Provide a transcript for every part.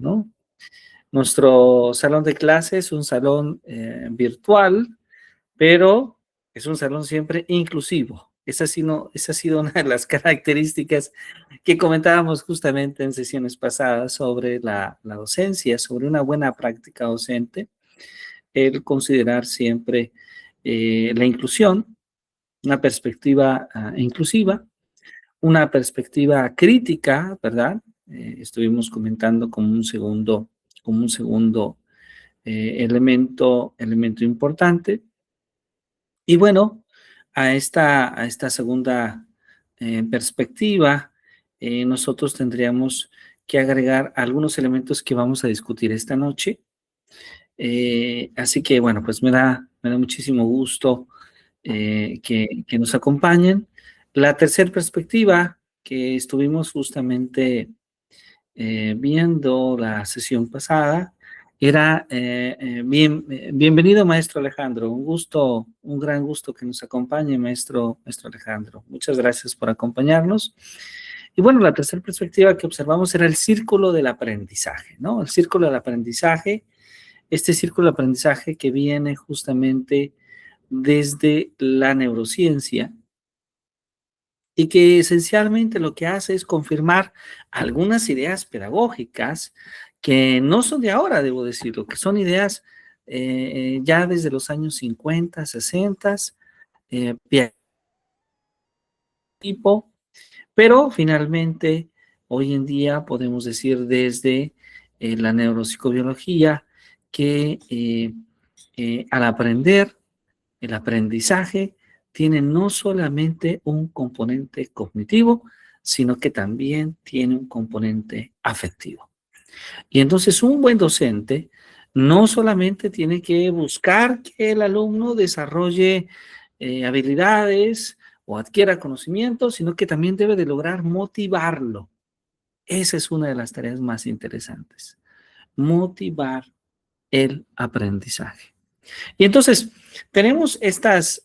¿no? Nuestro salón de clase es un salón virtual, pero es un salón siempre inclusivo. Esa ha sido una de las características que comentábamos justamente en sesiones pasadas sobre la docencia, sobre una buena práctica docente, el considerar siempre la inclusión, una perspectiva inclusiva, una perspectiva crítica, ¿verdad? Estuvimos comentando como un segundo elemento importante. Y bueno, a esta segunda perspectiva, nosotros tendríamos que agregar algunos elementos que vamos a discutir esta noche. Así que bueno, pues me da muchísimo gusto que nos acompañen. La tercera perspectiva que estuvimos justamente viendo la sesión pasada era, bienvenido maestro Alejandro, un gusto, un gran gusto que nos acompañe maestro Alejandro. Muchas gracias por acompañarnos. Y bueno, la tercera perspectiva que observamos era el círculo del aprendizaje, ¿no? El círculo del aprendizaje, este círculo de aprendizaje que viene justamente desde la neurociencia y que esencialmente lo que hace es confirmar algunas ideas pedagógicas que no son de ahora, debo decirlo, que son ideas ya desde los años 50, 60, eh, tipo, pero finalmente hoy en día podemos decir desde la neuropsicobiología que al aprender, el aprendizaje tiene no solamente un componente cognitivo, sino que también tiene un componente afectivo. Y entonces un buen docente no solamente tiene que buscar que el alumno desarrolle habilidades o adquiera conocimientos, sino que también debe de lograr motivarlo. Esa es una de las tareas más interesantes, motivar el aprendizaje. Y entonces, tenemos estas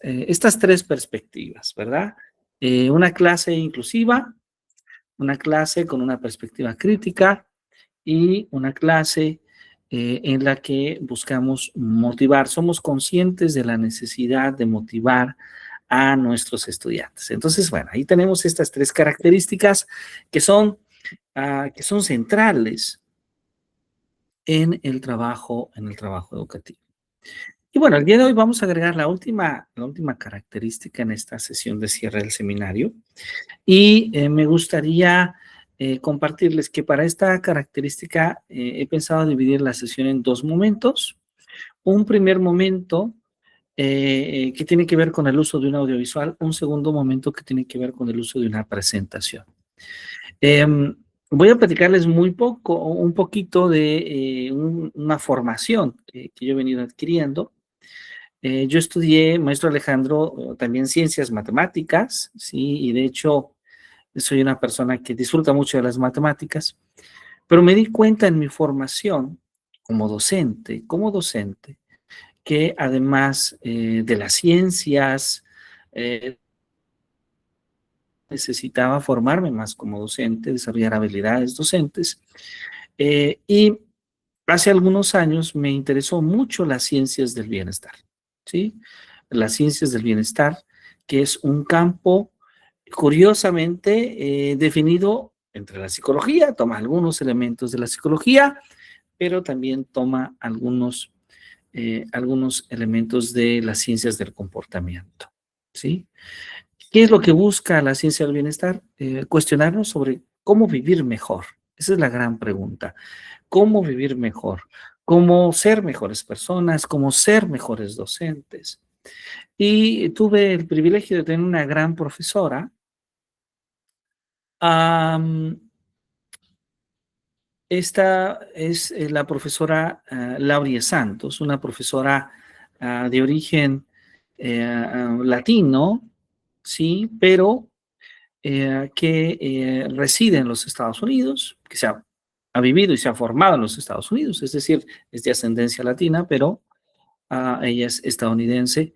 tres perspectivas, ¿verdad? Una clase inclusiva, una clase con una perspectiva crítica y una clase en la que buscamos motivar. Somos conscientes de la necesidad de motivar a nuestros estudiantes. Entonces, bueno, ahí tenemos estas tres características que son centrales en el trabajo educativo. Y bueno, el día de hoy vamos a agregar la última característica en esta sesión de cierre del seminario. Y me gustaría compartirles que para esta característica he pensado dividir la sesión en dos momentos. Un primer momento que tiene que ver con el uso de un audiovisual, un segundo momento que tiene que ver con el uso de una presentación. Voy a platicarles un poquito de una formación que yo he venido adquiriendo. Yo estudié, maestro Alejandro, también ciencias matemáticas, ¿sí? Y de hecho soy una persona que disfruta mucho de las matemáticas, pero me di cuenta en mi formación como docente, que además de las ciencias, eh, necesitaba formarme más como docente, desarrollar habilidades docentes, y hace algunos años me interesó mucho las ciencias del bienestar, ¿sí? Las ciencias del bienestar, que es un campo curiosamente definido entre la psicología, toma algunos elementos de la psicología, pero también toma algunos elementos de las ciencias del comportamiento, ¿sí? ¿Qué es lo que busca la ciencia del bienestar? Cuestionarnos sobre cómo vivir mejor. Esa es la gran pregunta. ¿Cómo vivir mejor? ¿Cómo ser mejores personas? ¿Cómo ser mejores docentes? Y tuve el privilegio de tener una gran profesora. Esta es la profesora Lauria Santos, una profesora de origen latino, sí, pero que reside en los Estados Unidos, ha vivido y se ha formado en los Estados Unidos, es decir, es de ascendencia latina, pero ella es estadounidense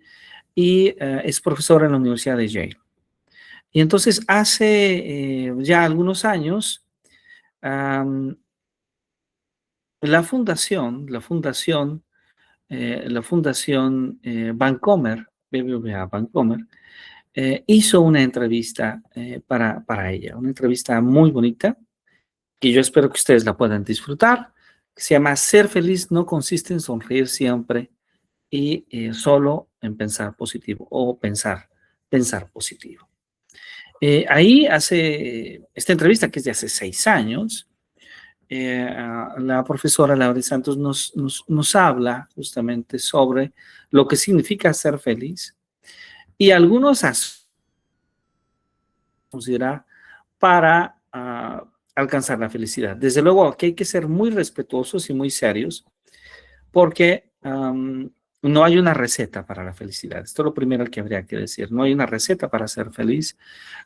y es profesora en la Universidad de Yale. Y entonces hace ya algunos años, la fundación Vancomer, BBVA Vancomer, hizo una entrevista para ella, una entrevista muy bonita, que yo espero que ustedes la puedan disfrutar. Se llama Ser feliz no consiste en sonreír siempre y solo en pensar positivo o pensar positivo. Ahí hace esta entrevista, que es de hace 6 años, la profesora Laura Santos nos habla justamente sobre lo que significa ser feliz y algunos aspectos considerar para alcanzar la felicidad. Desde luego que hay que ser muy respetuosos y muy serios porque no hay una receta para la felicidad. Esto es lo primero que habría que decir. No hay una receta para ser feliz,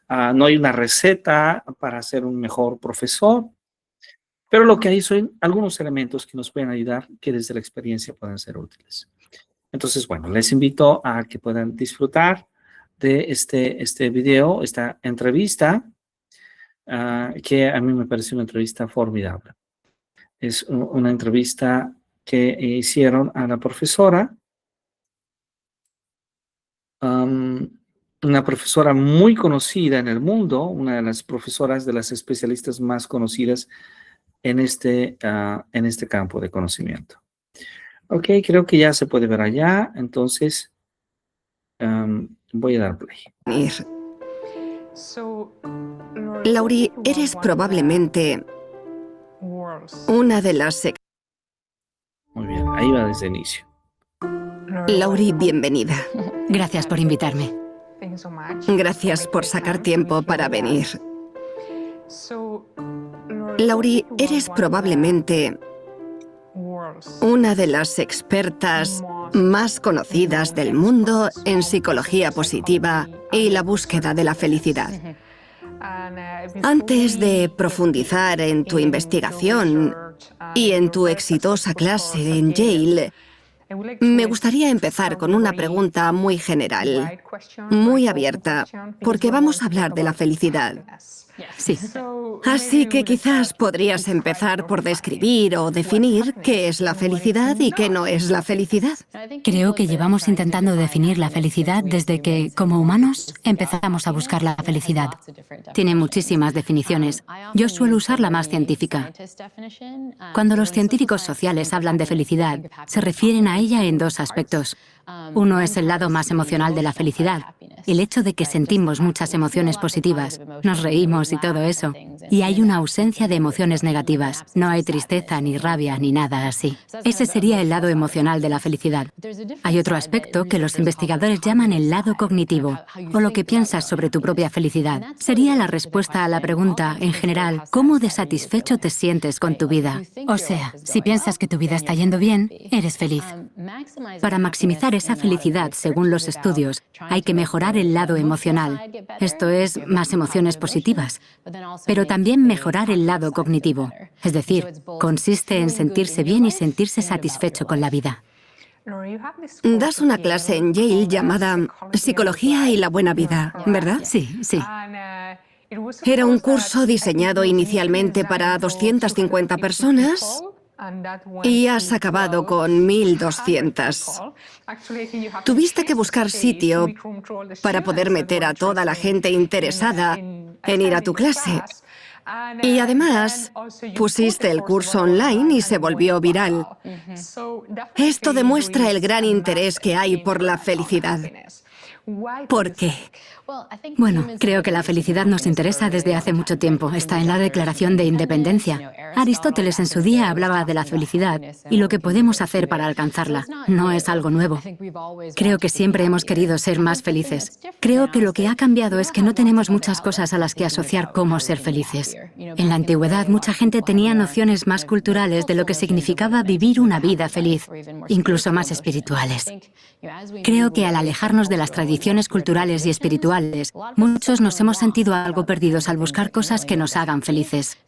no hay una receta para ser un mejor profesor, pero lo que hay son algunos elementos que nos pueden ayudar, que desde la experiencia pueden ser útiles. Entonces, bueno, les invito a que puedan disfrutar de este video, esta entrevista, que a mí me pareció una entrevista formidable. Es una entrevista que hicieron a la profesora, una profesora muy conocida en el mundo, una de las profesoras, de las especialistas más conocidas en este campo de conocimiento. Ok, creo que ya se puede ver allá, entonces voy a dar play. Laurie, eres probablemente una de las... Muy bien, ahí va desde el inicio. Laurie, bienvenida. Gracias por invitarme. Gracias por sacar tiempo para venir. Laurie, eres probablemente una de las expertas más conocidas del mundo en psicología positiva y la búsqueda de la felicidad. Antes de profundizar en tu investigación y en tu exitosa clase en Yale, me gustaría empezar con una pregunta muy general, muy abierta, porque vamos a hablar de la felicidad. Sí. Así que quizás podrías empezar por describir o definir qué es la felicidad y qué no es la felicidad. Creo que llevamos intentando definir la felicidad desde que, como humanos, empezamos a buscar la felicidad. Tiene muchísimas definiciones. Yo suelo usar la más científica. Cuando los científicos sociales hablan de felicidad, se refieren a ella en 2 aspectos. Uno es el lado más emocional de la felicidad, el hecho de que sentimos muchas emociones positivas, nos reímos y todo eso. Y hay una ausencia de emociones negativas. No hay tristeza, ni rabia, ni nada así. Ese sería el lado emocional de la felicidad. Hay otro aspecto que los investigadores llaman el lado cognitivo, o lo que piensas sobre tu propia felicidad. Sería la respuesta a la pregunta, en general, ¿cómo de satisfecho te sientes con tu vida? O sea, si piensas que tu vida está yendo bien, eres feliz. Para maximizar esa felicidad, según los estudios, hay que mejorar el lado emocional. Esto es, más emociones positivas. Pero también mejorar el lado cognitivo. Es decir, consiste en sentirse bien y sentirse satisfecho con la vida. Das una clase en Yale llamada Psicología y la Buena Vida, ¿verdad? Sí, sí. Era un curso diseñado inicialmente para 250 personas y has acabado con 1.200. Tuviste que buscar sitio para poder meter a toda la gente interesada en ir a tu clase. Y además, pusiste el curso online y se volvió viral. Esto demuestra el gran interés que hay por la felicidad. ¿Por qué? Bueno, creo que la felicidad nos interesa desde hace mucho tiempo. Está en la Declaración de Independencia. Aristóteles en su día hablaba de la felicidad y lo que podemos hacer para alcanzarla. No es algo nuevo. Creo que siempre hemos querido ser más felices. Creo que lo que ha cambiado es que no tenemos muchas cosas a las que asociar cómo ser felices. En la antigüedad, mucha gente tenía nociones más culturales de lo que significaba vivir una vida feliz, incluso más espirituales. Creo que al alejarnos de las tradiciones culturales y espirituales, muchos nos hemos sentido algo perdidos al buscar cosas que nos hagan felices.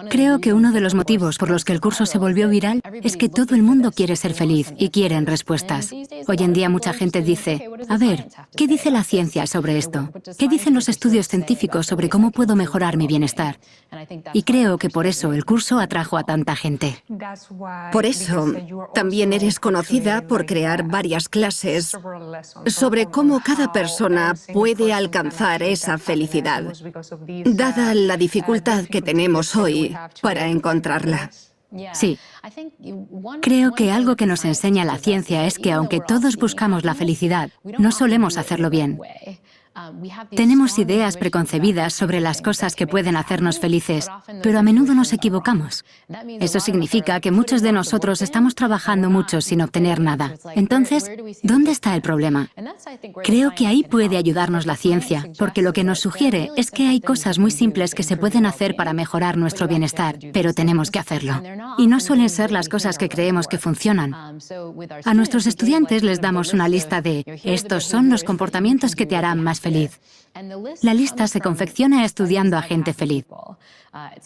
Creo que uno de los motivos por los que el curso se volvió viral es que todo el mundo quiere ser feliz y quieren respuestas. Hoy en día mucha gente dice, a ver, ¿qué dice la ciencia sobre esto? ¿Qué dicen los estudios científicos sobre cómo puedo mejorar mi bienestar? Y creo que por eso el curso atrajo a tanta gente. Por eso, también eres conocida por crear varias clases sobre cómo cada persona puede alcanzar esa felicidad, dada la dificultad que tenemos hoy para encontrarla. Sí. Creo que algo que nos enseña la ciencia es que aunque todos buscamos la felicidad, no solemos hacerlo bien. Tenemos ideas preconcebidas sobre las cosas que pueden hacernos felices, pero a menudo nos equivocamos. Eso significa que muchos de nosotros estamos trabajando mucho sin obtener nada. Entonces, ¿dónde está el problema? Creo que ahí puede ayudarnos la ciencia, porque lo que nos sugiere es que hay cosas muy simples que se pueden hacer para mejorar nuestro bienestar, pero tenemos que hacerlo. Y no suelen ser las cosas que creemos que funcionan. A nuestros estudiantes les damos una lista de estos son los comportamientos que te harán más feliz. La lista se confecciona estudiando a gente feliz.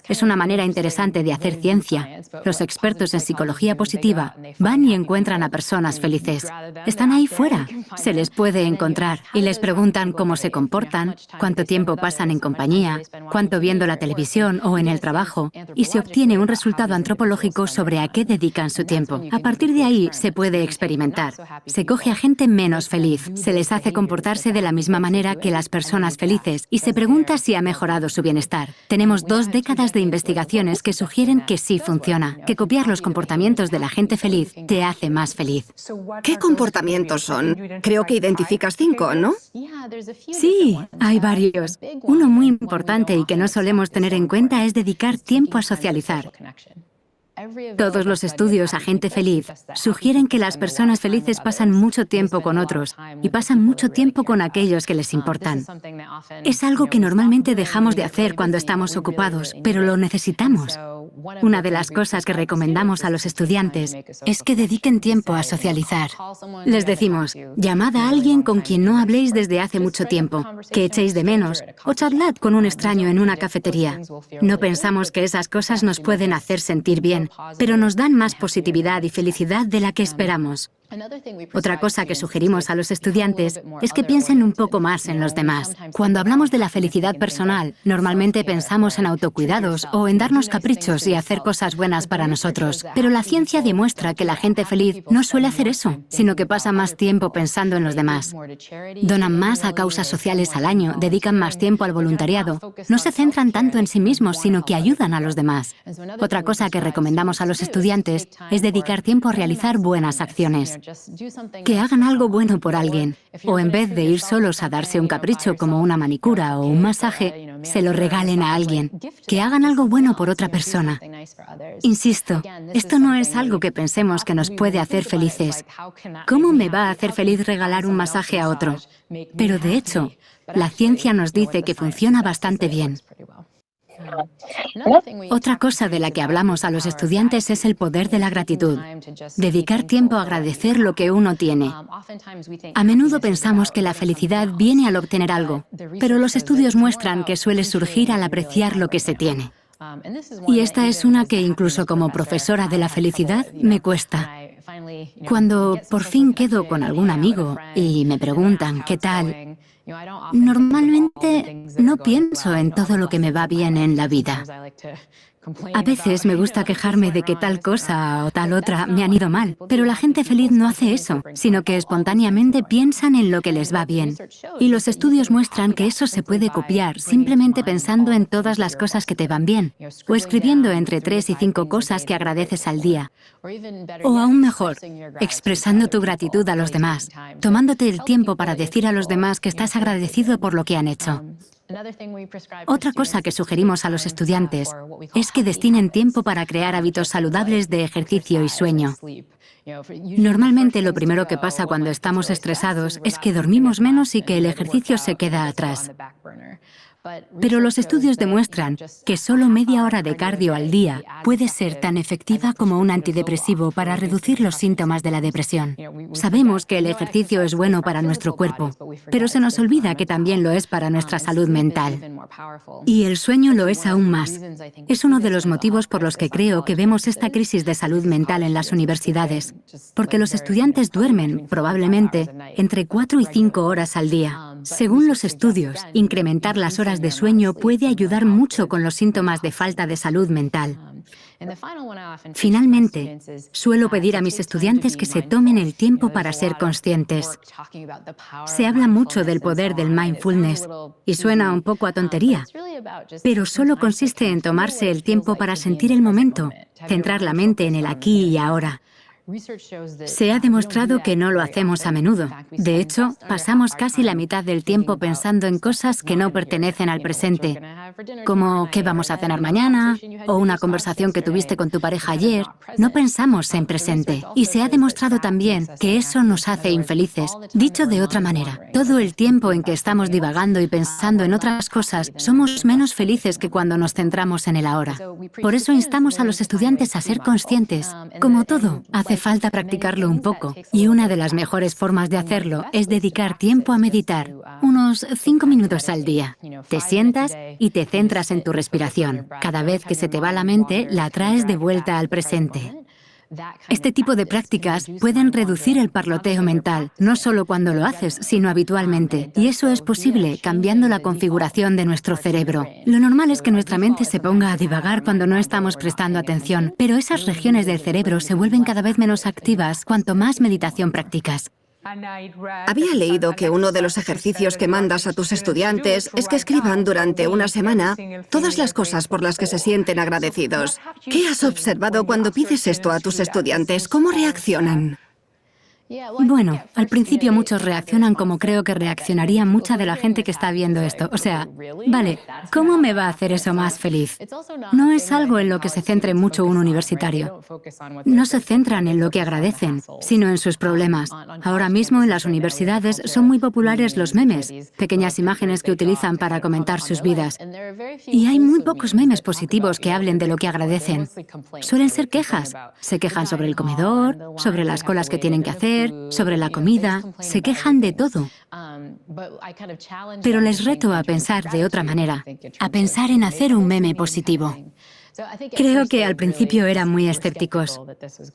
Es una manera interesante de hacer ciencia. Los expertos en psicología positiva van y encuentran a personas felices. Están ahí fuera, se les puede encontrar y les preguntan cómo se comportan, cuánto tiempo pasan en compañía, cuánto viendo la televisión o en el trabajo, y se obtiene un resultado antropológico sobre a qué dedican su tiempo. A partir de ahí se puede experimentar. Se coge a gente menos feliz, se les hace comportarse de la misma manera que las personas felices y se pregunta si ha mejorado su bienestar. Tenemos 2 décadas de investigaciones que sugieren que sí funciona, que copiar los comportamientos de la gente feliz te hace más feliz. ¿Qué comportamientos son? Creo que identificas 5, ¿no? Sí, hay varios. Uno muy importante y que no solemos tener en cuenta es dedicar tiempo a socializar. Todos los estudios a gente feliz sugieren que las personas felices pasan mucho tiempo con otros y pasan mucho tiempo con aquellos que les importan. Es algo que normalmente dejamos de hacer cuando estamos ocupados, pero lo necesitamos. Una de las cosas que recomendamos a los estudiantes es que dediquen tiempo a socializar. Les decimos, llamad a alguien con quien no habléis desde hace mucho tiempo, que echéis de menos, o charlad con un extraño en una cafetería. No pensamos que esas cosas nos pueden hacer sentir bien, pero nos dan más positividad y felicidad de la que esperamos. Otra cosa que sugerimos a los estudiantes es que piensen un poco más en los demás. Cuando hablamos de la felicidad personal, normalmente pensamos en autocuidados o en darnos caprichos y hacer cosas buenas para nosotros. Pero la ciencia demuestra que la gente feliz no suele hacer eso, sino que pasa más tiempo pensando en los demás. Donan más a causas sociales al año, dedican más tiempo al voluntariado. No se centran tanto en sí mismos, sino que ayudan a los demás. Otra cosa que recomendamos a los estudiantes es dedicar tiempo a realizar buenas acciones. Que hagan algo bueno por alguien, o en vez de ir solos a darse un capricho como una manicura o un masaje, se lo regalen a alguien. Que hagan algo bueno por otra persona. Insisto, esto no es algo que pensemos que nos puede hacer felices. ¿Cómo me va a hacer feliz regalar un masaje a otro? Pero de hecho, la ciencia nos dice que funciona bastante bien. Otra cosa de la que hablamos a los estudiantes es el poder de la gratitud. Dedicar tiempo a agradecer lo que uno tiene. A menudo pensamos que la felicidad viene al obtener algo, pero los estudios muestran que suele surgir al apreciar lo que se tiene. Y esta es una que incluso como profesora de la felicidad me cuesta. Cuando por fin quedo con algún amigo y me preguntan qué tal, normalmente no pienso en todo lo que me va bien en la vida. A veces me gusta quejarme de que tal cosa o tal otra me han ido mal, pero la gente feliz no hace eso, sino que espontáneamente piensan en lo que les va bien. Y los estudios muestran que eso se puede copiar simplemente pensando en todas las cosas que te van bien, o escribiendo entre 3 y 5 cosas que agradeces al día. O aún mejor, expresando tu gratitud a los demás, tomándote el tiempo para decir a los demás que estás agradecido por lo que han hecho. Otra cosa que sugerimos a los estudiantes es que destinen tiempo para crear hábitos saludables de ejercicio y sueño. Normalmente lo primero que pasa cuando estamos estresados es que dormimos menos y que el ejercicio se queda atrás. Pero los estudios demuestran que solo media hora de cardio al día puede ser tan efectiva como un antidepresivo para reducir los síntomas de la depresión. Sabemos que el ejercicio es bueno para nuestro cuerpo, pero se nos olvida que también lo es para nuestra salud mental. Y el sueño lo es aún más. Es uno de los motivos por los que creo que vemos esta crisis de salud mental en las universidades, porque los estudiantes duermen, probablemente, entre 4 y 5 horas al día. Según los estudios, incrementar las horas de sueño puede ayudar mucho con los síntomas de falta de salud mental. Finalmente, suelo pedir a mis estudiantes que se tomen el tiempo para ser conscientes. Se habla mucho del poder del mindfulness y suena un poco a tontería, pero solo consiste en tomarse el tiempo para sentir el momento, centrar la mente en el aquí y ahora. Se ha demostrado que no lo hacemos a menudo. De hecho, pasamos casi la mitad del tiempo pensando en cosas que no pertenecen al presente, como qué vamos a cenar mañana o una conversación que tuviste con tu pareja ayer. No pensamos en presente. Y se ha demostrado también que eso nos hace infelices. Dicho de otra manera, todo el tiempo en que estamos divagando y pensando en otras cosas, somos menos felices que cuando nos centramos en el ahora. Por eso instamos a los estudiantes a ser conscientes. Como todo, hace falta practicarlo un poco, y una de las mejores formas de hacerlo es dedicar tiempo a meditar, unos 5 minutos al día. Te sientas y te centras en tu respiración. Cada vez que se te va la mente, la traes de vuelta al presente. Este tipo de prácticas pueden reducir el parloteo mental, no solo cuando lo haces, sino habitualmente. Y eso es posible cambiando la configuración de nuestro cerebro. Lo normal es que nuestra mente se ponga a divagar cuando no estamos prestando atención, pero esas regiones del cerebro se vuelven cada vez menos activas cuanto más meditación practicas. Había leído que uno de los ejercicios que mandas a tus estudiantes es que escriban durante una semana todas las cosas por las que se sienten agradecidos. ¿Qué has observado cuando pides esto a tus estudiantes? ¿Cómo reaccionan? Bueno, al principio muchos reaccionan como creo que reaccionaría mucha de la gente que está viendo esto. O sea, vale, ¿cómo me va a hacer eso más feliz? No es algo en lo que se centre mucho un universitario. No se centran en lo que agradecen, sino en sus problemas. Ahora mismo en las universidades son muy populares los memes, pequeñas imágenes que utilizan para comentar sus vidas. Y hay muy pocos memes positivos que hablen de lo que agradecen. Suelen ser quejas. Se quejan sobre el comedor, sobre las colas que tienen que hacer, sobre la comida, se quejan de todo. Pero les reto a pensar de otra manera, a pensar en hacer un meme positivo. Creo que al principio eran muy escépticos,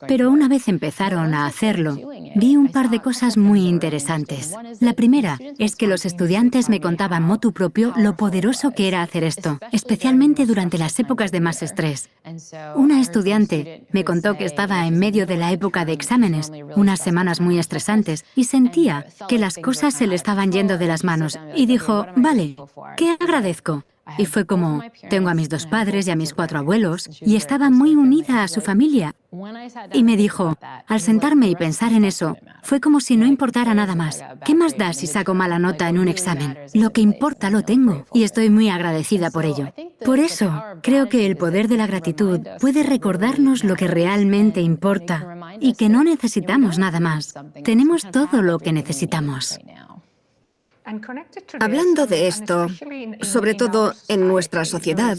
pero una vez empezaron a hacerlo, vi un par de cosas muy interesantes. La primera es que los estudiantes me contaban motu propio lo poderoso que era hacer esto, especialmente durante las épocas de más estrés. Una estudiante me contó que estaba en medio de la época de exámenes, unas semanas muy estresantes, y sentía que las cosas se le estaban yendo de las manos, y dijo, vale, ¿qué agradezco? Y fue como, tengo a mis 2 padres y a mis 4 abuelos, y estaba muy unida a su familia. Y me dijo, al sentarme y pensar en eso, fue como si no importara nada más. ¿Qué más da si saco mala nota en un examen? Lo que importa lo tengo, y estoy muy agradecida por ello. Por eso, creo que el poder de la gratitud puede recordarnos lo que realmente importa, y que no necesitamos nada más. Tenemos todo lo que necesitamos. Hablando de esto, sobre todo en nuestra sociedad,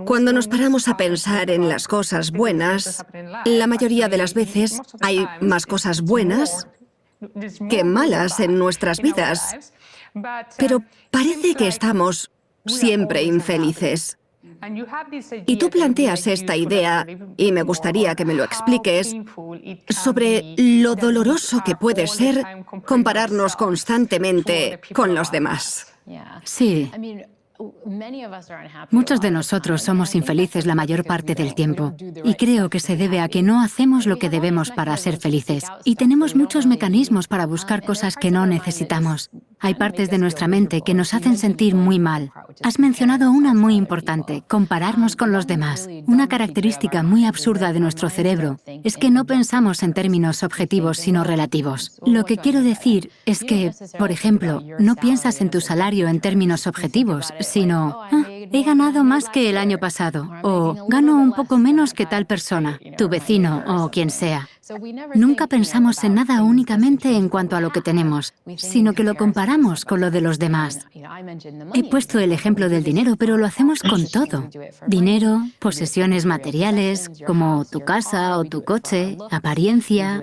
cuando nos paramos a pensar en las cosas buenas, la mayoría de las veces hay más cosas buenas que malas en nuestras vidas, pero parece que estamos siempre infelices. Y tú planteas esta idea, y me gustaría que me lo expliques, sobre lo doloroso que puede ser compararnos constantemente con los demás. Sí. Muchos de nosotros somos infelices la mayor parte del tiempo, y creo que se debe a que no hacemos lo que debemos para ser felices, y tenemos muchos mecanismos para buscar cosas que no necesitamos. Hay partes de nuestra mente que nos hacen sentir muy mal. Has mencionado una muy importante, compararnos con los demás. Una característica muy absurda de nuestro cerebro es que no pensamos en términos objetivos, sino relativos. Lo que quiero decir es que, por ejemplo, no piensas en tu salario en términos objetivos, sino, he ganado más que el año pasado, o gano un poco menos que tal persona, tu vecino o quien sea. Nunca pensamos en nada únicamente en cuanto a lo que tenemos, sino que lo comparamos con lo de los demás. He puesto el ejemplo del dinero, pero lo hacemos con todo. Dinero, posesiones materiales, como tu casa o tu coche, apariencia,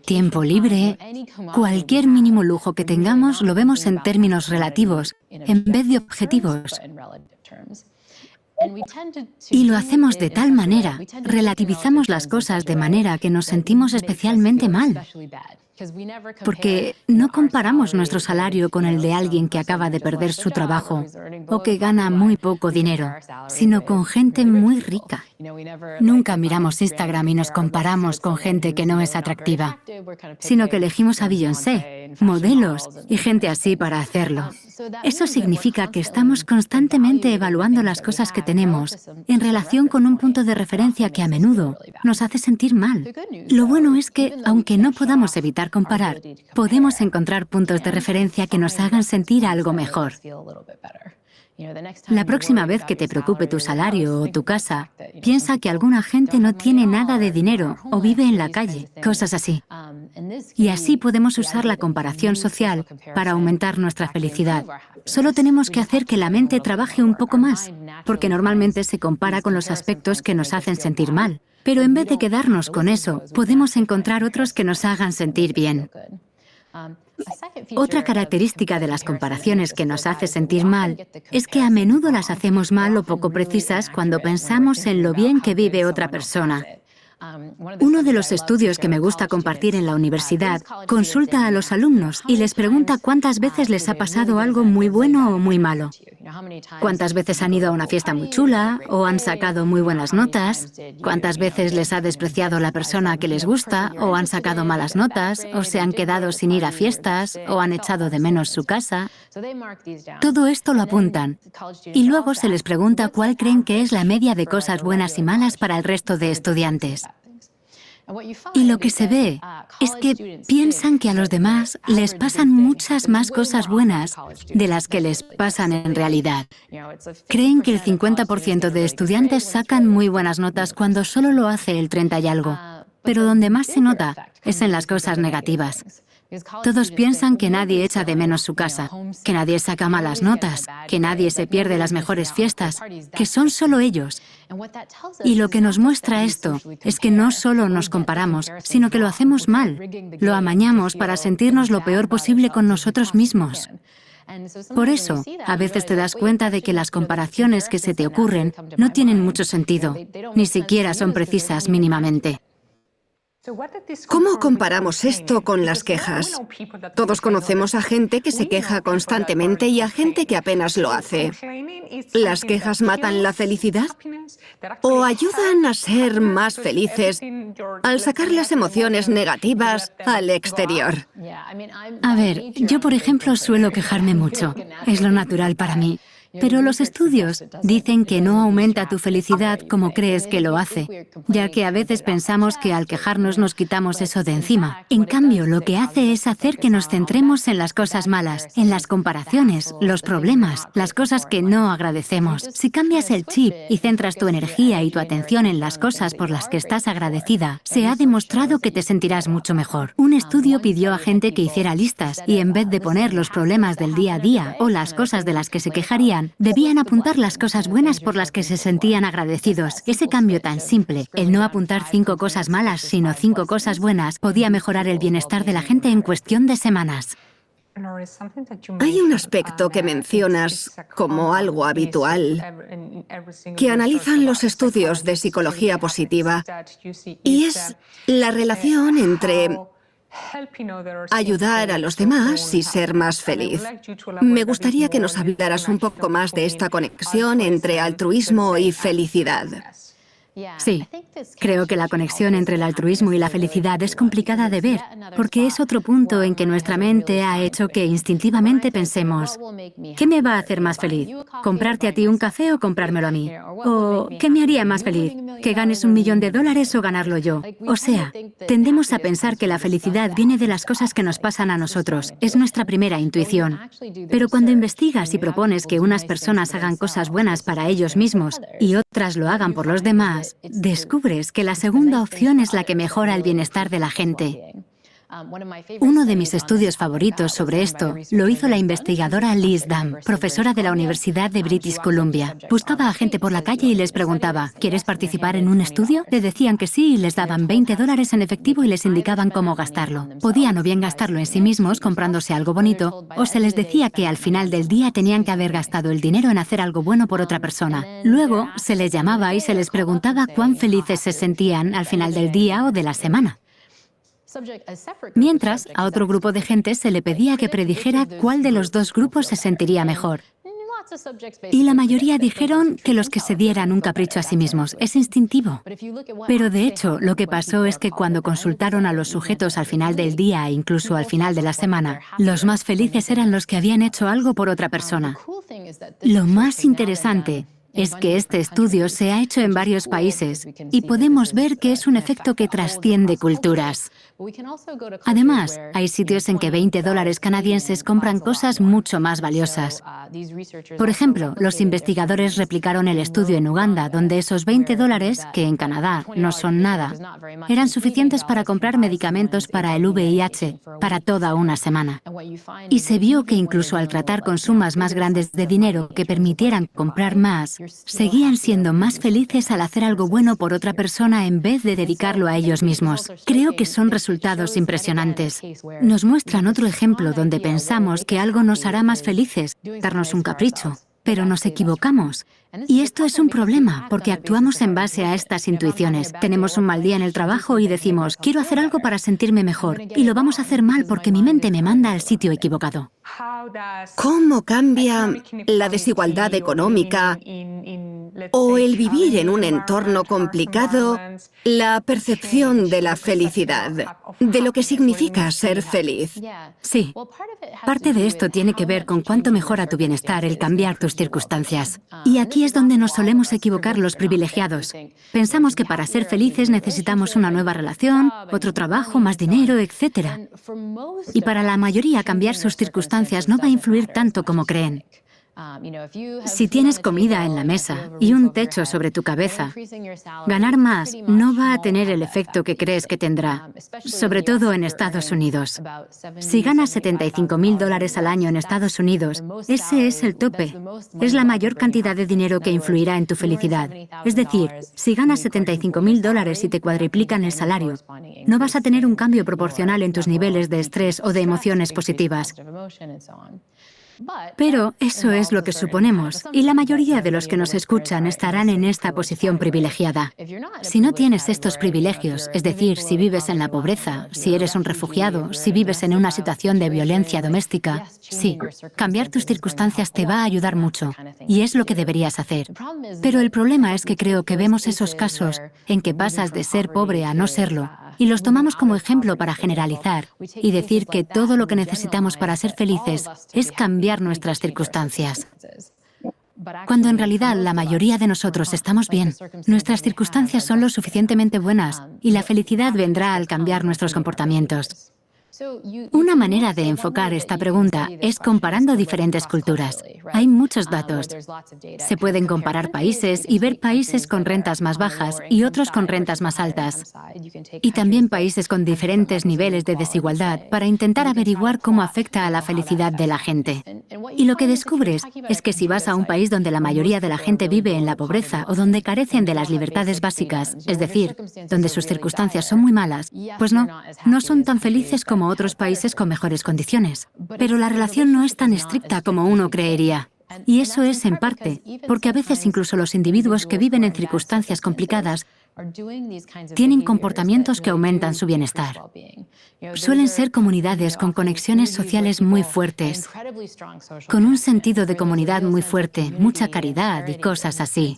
tiempo libre. Cualquier mínimo lujo que tengamos lo vemos en términos relativos, en vez de objetivos. Y lo hacemos de tal manera, relativizamos las cosas de manera que nos sentimos especialmente mal. Porque no comparamos nuestro salario con el de alguien que acaba de perder su trabajo o que gana muy poco dinero, sino con gente muy rica. Nunca miramos Instagram y nos comparamos con gente que no es atractiva, sino que elegimos a Beyoncé, modelos y gente así para hacerlo. Eso significa que estamos constantemente evaluando las cosas que tenemos en relación con un punto de referencia que a menudo nos hace sentir mal. Lo bueno es que, aunque no podamos evitar comparar, podemos encontrar puntos de referencia que nos hagan sentir algo mejor. La próxima vez que te preocupe tu salario o tu casa, piensa que alguna gente no tiene nada de dinero o vive en la calle, cosas así. Y así podemos usar la comparación social para aumentar nuestra felicidad. Solo tenemos que hacer que la mente trabaje un poco más, porque normalmente se compara con los aspectos que nos hacen sentir mal. Pero en vez de quedarnos con eso, podemos encontrar otros que nos hagan sentir bien. Otra característica de las comparaciones que nos hace sentir mal es que a menudo las hacemos mal o poco precisas cuando pensamos en lo bien que vive otra persona. Uno de los estudios que me gusta compartir en la universidad consulta a los alumnos y les pregunta cuántas veces les ha pasado algo muy bueno o muy malo. Cuántas veces han ido a una fiesta muy chula o han sacado muy buenas notas. Cuántas veces les ha despreciado la persona que les gusta o han sacado malas notas o se han quedado sin ir a fiestas o han echado de menos su casa. Todo esto lo apuntan y luego se les pregunta cuál creen que es la media de cosas buenas y malas para el resto de estudiantes. Y lo que se ve es que piensan que a los demás les pasan muchas más cosas buenas de las que les pasan en realidad. Creen que el 50% de estudiantes sacan muy buenas notas cuando solo lo hace el 30 y algo. Pero donde más se nota es en las cosas negativas. Todos piensan que nadie echa de menos su casa, que nadie saca malas notas, que nadie se pierde las mejores fiestas, que son solo ellos. Y lo que nos muestra esto es que no solo nos comparamos, sino que lo hacemos mal. Lo amañamos para sentirnos lo peor posible con nosotros mismos. Por eso, a veces te das cuenta de que las comparaciones que se te ocurren no tienen mucho sentido, ni siquiera son precisas mínimamente. ¿Cómo comparamos esto con las quejas? Todos conocemos a gente que se queja constantemente y a gente que apenas lo hace. ¿Las quejas matan la felicidad? ¿O ayudan a ser más felices al sacar las emociones negativas al exterior? A ver, yo por ejemplo suelo quejarme mucho. Es lo natural para mí. Pero los estudios dicen que no aumenta tu felicidad como crees que lo hace, ya que a veces pensamos que al quejarnos nos quitamos eso de encima. En cambio, lo que hace es hacer que nos centremos en las cosas malas, en las comparaciones, los problemas, las cosas que no agradecemos. Si cambias el chip y centras tu energía y tu atención en las cosas por las que estás agradecida, se ha demostrado que te sentirás mucho mejor. Un estudio pidió a gente que hiciera listas y en vez de poner los problemas del día a día o las cosas de las que se quejarían, debían apuntar las cosas buenas por las que se sentían agradecidos. Ese cambio tan simple, el no apuntar 5 cosas malas, sino 5 cosas buenas, podía mejorar el bienestar de la gente en cuestión de semanas. Hay un aspecto que mencionas como algo habitual que analizan los estudios de psicología positiva y es la relación entre ayudar a los demás y ser más feliz. Me gustaría que nos hablaras un poco más de esta conexión entre altruismo y felicidad. Sí, creo que la conexión entre el altruismo y la felicidad es complicada de ver, porque es otro punto en que nuestra mente ha hecho que instintivamente pensemos, ¿qué me va a hacer más feliz? ¿Comprarte a ti un café o comprármelo a mí? ¿O qué me haría más feliz? ¿Que ganes $1.000.000 o ganarlo yo? O sea, tendemos a pensar que la felicidad viene de las cosas que nos pasan a nosotros. Es nuestra primera intuición. Pero cuando investigas y propones que unas personas hagan cosas buenas para ellos mismos y otras lo hagan por los demás, descubres que la segunda opción es la que mejora el bienestar de la gente. Uno de mis estudios favoritos sobre esto lo hizo la investigadora Liz Dunn, profesora de la Universidad de British Columbia. Buscaba a gente por la calle y les preguntaba, ¿quieres participar en un estudio? Le decían que sí y les daban $20 en efectivo y les indicaban cómo gastarlo. Podían o bien gastarlo en sí mismos comprándose algo bonito, o se les decía que al final del día tenían que haber gastado el dinero en hacer algo bueno por otra persona. Luego se les llamaba y se les preguntaba cuán felices se sentían al final del día o de la semana. Mientras, a otro grupo de gente se le pedía que predijera cuál de los dos grupos se sentiría mejor. Y la mayoría dijeron que los que se dieran un capricho a sí mismos. Es instintivo. Pero de hecho, lo que pasó es que cuando consultaron a los sujetos al final del día e incluso al final de la semana, los más felices eran los que habían hecho algo por otra persona. Lo más interesante es que este estudio se ha hecho en varios países y podemos ver que es un efecto que trasciende culturas. Además, hay sitios en que $20 canadienses compran cosas mucho más valiosas. Por ejemplo, los investigadores replicaron el estudio en Uganda, donde esos $20, que en Canadá no son nada, eran suficientes para comprar medicamentos para el VIH para toda una semana. Y se vio que incluso al tratar con sumas más grandes de dinero que permitieran comprar más, seguían siendo más felices al hacer algo bueno por otra persona en vez de dedicarlo a ellos mismos. Creo que son resultados impresionantes. Nos muestran otro ejemplo donde pensamos que algo nos hará más felices, darnos un capricho, pero nos equivocamos. Y esto es un problema, porque actuamos en base a estas intuiciones. Tenemos un mal día en el trabajo y decimos, quiero hacer algo para sentirme mejor, y lo vamos a hacer mal porque mi mente me manda al sitio equivocado. ¿Cómo cambia la desigualdad económica o el vivir en un entorno complicado la percepción de la felicidad, de lo que significa ser feliz? Sí, parte de esto tiene que ver con cuánto mejora tu bienestar el cambiar tus circunstancias. Y aquí es donde nos solemos equivocar los privilegiados. Pensamos que para ser felices necesitamos una nueva relación, otro trabajo, más dinero, etc. Y para la mayoría cambiar sus circunstancias no va a influir tanto como creen. Si tienes comida en la mesa y un techo sobre tu cabeza, ganar más no va a tener el efecto que crees que tendrá, sobre todo en Estados Unidos. Si ganas $75,000 al año en Estados Unidos, ese es el tope. Es la mayor cantidad de dinero que influirá en tu felicidad. Es decir, si ganas $75,000 y te cuadriplican el salario, no vas a tener un cambio proporcional en tus niveles de estrés o de emociones positivas. Pero eso es lo que suponemos, y la mayoría de los que nos escuchan estarán en esta posición privilegiada. Si no tienes estos privilegios, es decir, si vives en la pobreza, si eres un refugiado, si vives en una situación de violencia doméstica, sí, cambiar tus circunstancias te va a ayudar mucho, y es lo que deberías hacer. Pero el problema es que creo que vemos esos casos en que pasas de ser pobre a no serlo, y los tomamos como ejemplo para generalizar y decir que todo lo que necesitamos para ser felices es cambiar nuestras circunstancias. Cuando en realidad la mayoría de nosotros estamos bien, nuestras circunstancias son lo suficientemente buenas y la felicidad vendrá al cambiar nuestros comportamientos. Una manera de enfocar esta pregunta es comparando diferentes culturas. Hay muchos datos. Se pueden comparar países y ver países con rentas más bajas y otros con rentas más altas. Y también países con diferentes niveles de desigualdad para intentar averiguar cómo afecta a la felicidad de la gente. Y lo que descubres es que si vas a un país donde la mayoría de la gente vive en la pobreza o donde carecen de las libertades básicas, es decir, donde sus circunstancias son muy malas, pues no son tan felices como otros países con mejores condiciones. Pero la relación no es tan estricta como uno creería. Y eso es en parte porque a veces incluso los individuos que viven en circunstancias complicadas tienen comportamientos que aumentan su bienestar. Suelen ser comunidades con conexiones sociales muy fuertes, con un sentido de comunidad muy fuerte, mucha caridad y cosas así.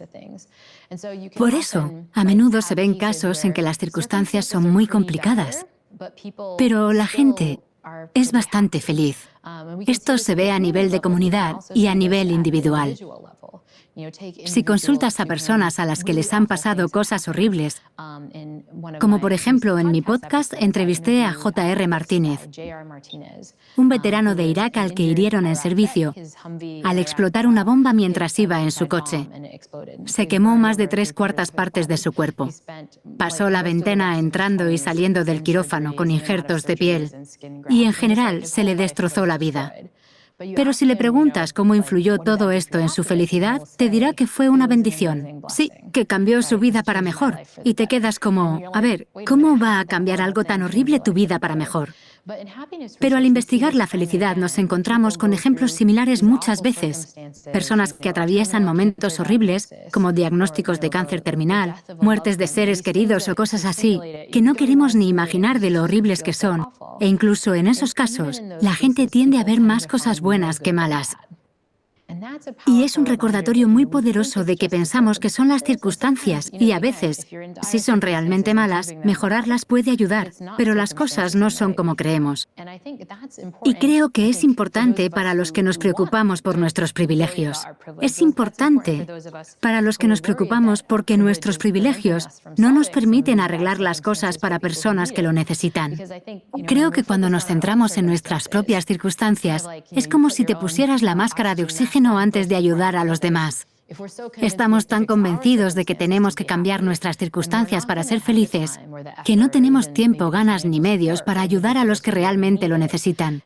Por eso, a menudo se ven casos en que las circunstancias son muy complicadas, pero la gente es bastante feliz. Esto se ve a nivel de comunidad y a nivel individual. Si consultas a personas a las que les han pasado cosas horribles, como por ejemplo en mi podcast entrevisté a J.R. Martínez, un veterano de Irak al que hirieron en servicio al explotar una bomba mientras iba en su coche. Se quemó más de 3/4 partes de su cuerpo. Pasó la veintena entrando y saliendo del quirófano con injertos de piel y en general se le destrozó la vida. Pero si le preguntas cómo influyó todo esto en su felicidad, te dirá que fue una bendición. Sí, que cambió su vida para mejor. Y te quedas como, a ver, ¿cómo va a cambiar algo tan horrible tu vida para mejor? Pero al investigar la felicidad nos encontramos con ejemplos similares muchas veces. Personas que atraviesan momentos horribles, como diagnósticos de cáncer terminal, muertes de seres queridos o cosas así, que no queremos ni imaginar de lo horribles que son. E incluso en esos casos, la gente tiende a ver más cosas buenas que malas. Y es un recordatorio muy poderoso de que pensamos que son las circunstancias y a veces, si son realmente malas, mejorarlas puede ayudar, pero las cosas no son como creemos. Y creo que es importante para los que nos preocupamos por nuestros privilegios. Es importante para los que nos preocupamos porque nuestros privilegios no nos permiten arreglar las cosas para personas que lo necesitan. Creo que cuando nos centramos en nuestras propias circunstancias, es como si te pusieras la máscara de oxígeno antes de ayudar a los demás. Estamos tan convencidos de que tenemos que cambiar nuestras circunstancias para ser felices, que no tenemos tiempo, ganas ni medios para ayudar a los que realmente lo necesitan.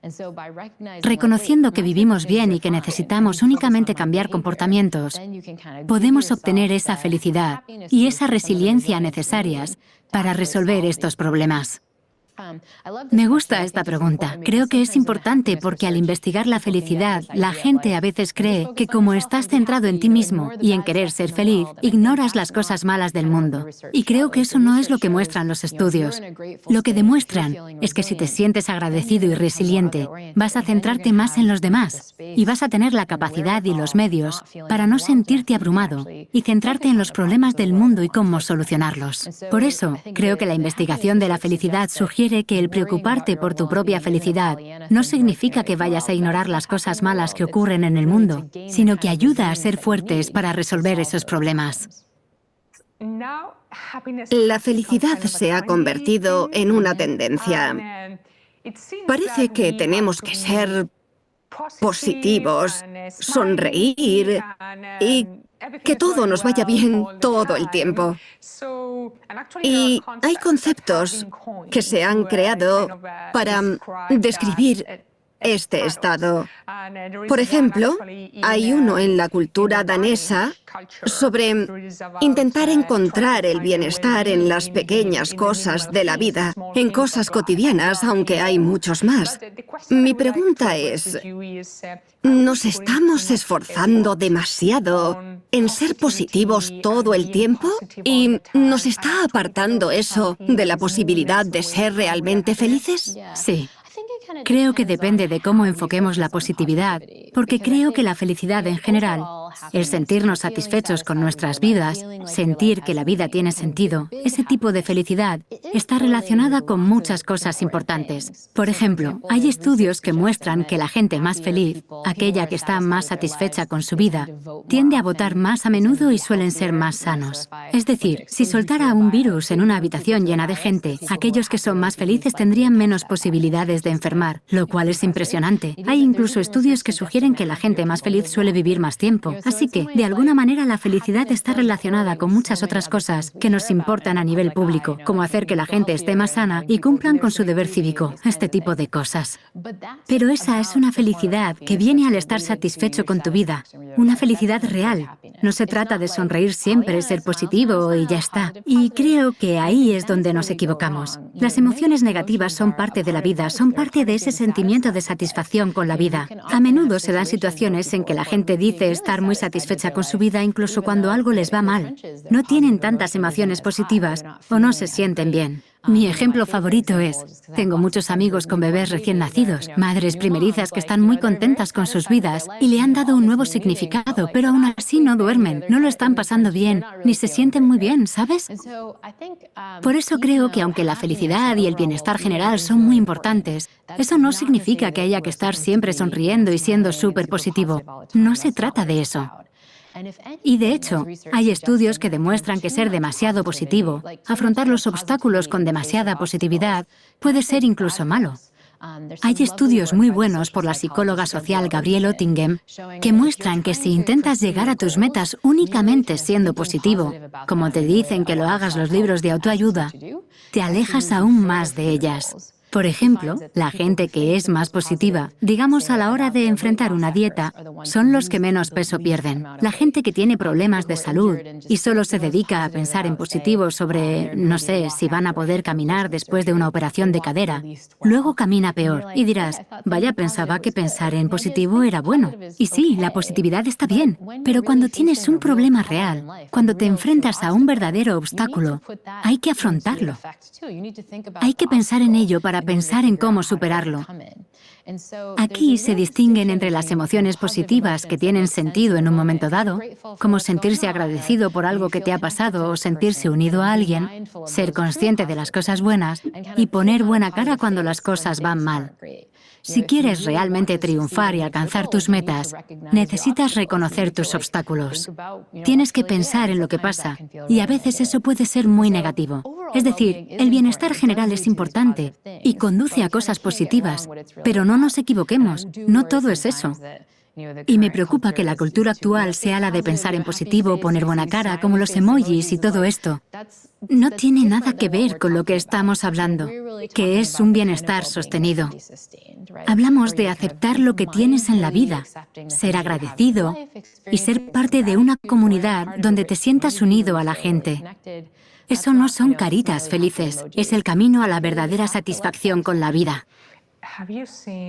Reconociendo que vivimos bien y que necesitamos únicamente cambiar comportamientos, podemos obtener esa felicidad y esa resiliencia necesarias para resolver estos problemas. Me gusta esta pregunta. Creo que es importante porque al investigar la felicidad, la gente a veces cree que como estás centrado en ti mismo y en querer ser feliz, ignoras las cosas malas del mundo. Y creo que eso no es lo que muestran los estudios. Lo que demuestran es que si te sientes agradecido y resiliente, vas a centrarte más en los demás y vas a tener la capacidad y los medios para no sentirte abrumado y centrarte en los problemas del mundo y cómo solucionarlos. Por eso, creo que la investigación de la felicidad sugiere que el preocuparte por tu propia felicidad no significa que vayas a ignorar las cosas malas que ocurren en el mundo, sino que ayuda a ser fuertes para resolver esos problemas. La felicidad se ha convertido en una tendencia. Parece que tenemos que ser positivos, sonreír y que todo nos vaya bien todo el tiempo. Y hay conceptos que se han creado para describir este estado. Por ejemplo, hay uno en la cultura danesa sobre intentar encontrar el bienestar en las pequeñas cosas de la vida, en cosas cotidianas, aunque hay muchos más. Mi pregunta es, ¿nos estamos esforzando demasiado en ser positivos todo el tiempo? ¿Y nos está apartando eso de la posibilidad de ser realmente felices? Sí. Creo que depende de cómo enfoquemos la positividad, porque creo que la felicidad en general, el sentirnos satisfechos con nuestras vidas, sentir que la vida tiene sentido, ese tipo de felicidad está relacionada con muchas cosas importantes. Por ejemplo, hay estudios que muestran que la gente más feliz, aquella que está más satisfecha con su vida, tiende a votar más a menudo y suelen ser más sanos. Es decir, si soltara un virus en una habitación llena de gente, aquellos que son más felices tendrían menos posibilidades de enfermar, lo cual es impresionante. Hay incluso estudios que sugieren que la gente más feliz suele vivir más tiempo. Así que, de alguna manera, la felicidad está relacionada con muchas otras cosas que nos importan a nivel público, como hacer que la gente esté más sana y cumplan con su deber cívico, este tipo de cosas. Pero esa es una felicidad que viene al estar satisfecho con tu vida, una felicidad real. No se trata de sonreír siempre, ser positivo y ya está. Y creo que ahí es donde nos equivocamos. Las emociones negativas son parte de la vida, son parte de ese sentimiento de satisfacción con la vida. A menudo se dan situaciones en que la gente dice estar muy satisfecha con su vida incluso cuando algo les va mal. No tienen tantas emociones positivas o no se sienten bien. Mi ejemplo favorito es, tengo muchos amigos con bebés recién nacidos, madres primerizas que están muy contentas con sus vidas y le han dado un nuevo significado, pero aún así no duermen, no lo están pasando bien, ni se sienten muy bien, ¿sabes? Por eso creo que aunque la felicidad y el bienestar general son muy importantes, eso no significa que haya que estar siempre sonriendo y siendo súper positivo. No se trata de eso. Y de hecho, hay estudios que demuestran que ser demasiado positivo, afrontar los obstáculos con demasiada positividad, puede ser incluso malo. Hay estudios muy buenos por la psicóloga social Gabrielle Oettingen que muestran que si intentas llegar a tus metas únicamente siendo positivo, como te dicen que lo hagas los libros de autoayuda, te alejas aún más de ellas. Por ejemplo, la gente que es más positiva, digamos a la hora de enfrentar una dieta, son los que menos peso pierden. La gente que tiene problemas de salud y solo se dedica a pensar en positivo sobre, no sé, si van a poder caminar después de una operación de cadera, luego camina peor. Y dirás, vaya, pensaba que pensar en positivo era bueno. Y sí, la positividad está bien, pero cuando tienes un problema real, cuando te enfrentas a un verdadero obstáculo, hay que afrontarlo. Hay que pensar en ello para pensar en cómo superarlo. Aquí se distinguen entre las emociones positivas que tienen sentido en un momento dado, como sentirse agradecido por algo que te ha pasado o sentirse unido a alguien, ser consciente de las cosas buenas y poner buena cara cuando las cosas van mal. Si quieres realmente triunfar y alcanzar tus metas, necesitas reconocer tus obstáculos. Tienes que pensar en lo que pasa, y a veces eso puede ser muy negativo. Es decir, el bienestar general es importante y conduce a cosas positivas, pero no nos equivoquemos, no todo es eso. Y me preocupa que la cultura actual sea la de pensar en positivo, poner buena cara, como los emojis y todo esto. No tiene nada que ver con lo que estamos hablando, que es un bienestar sostenido. Hablamos de aceptar lo que tienes en la vida, ser agradecido y ser parte de una comunidad donde te sientas unido a la gente. Eso no son caritas felices, es el camino a la verdadera satisfacción con la vida.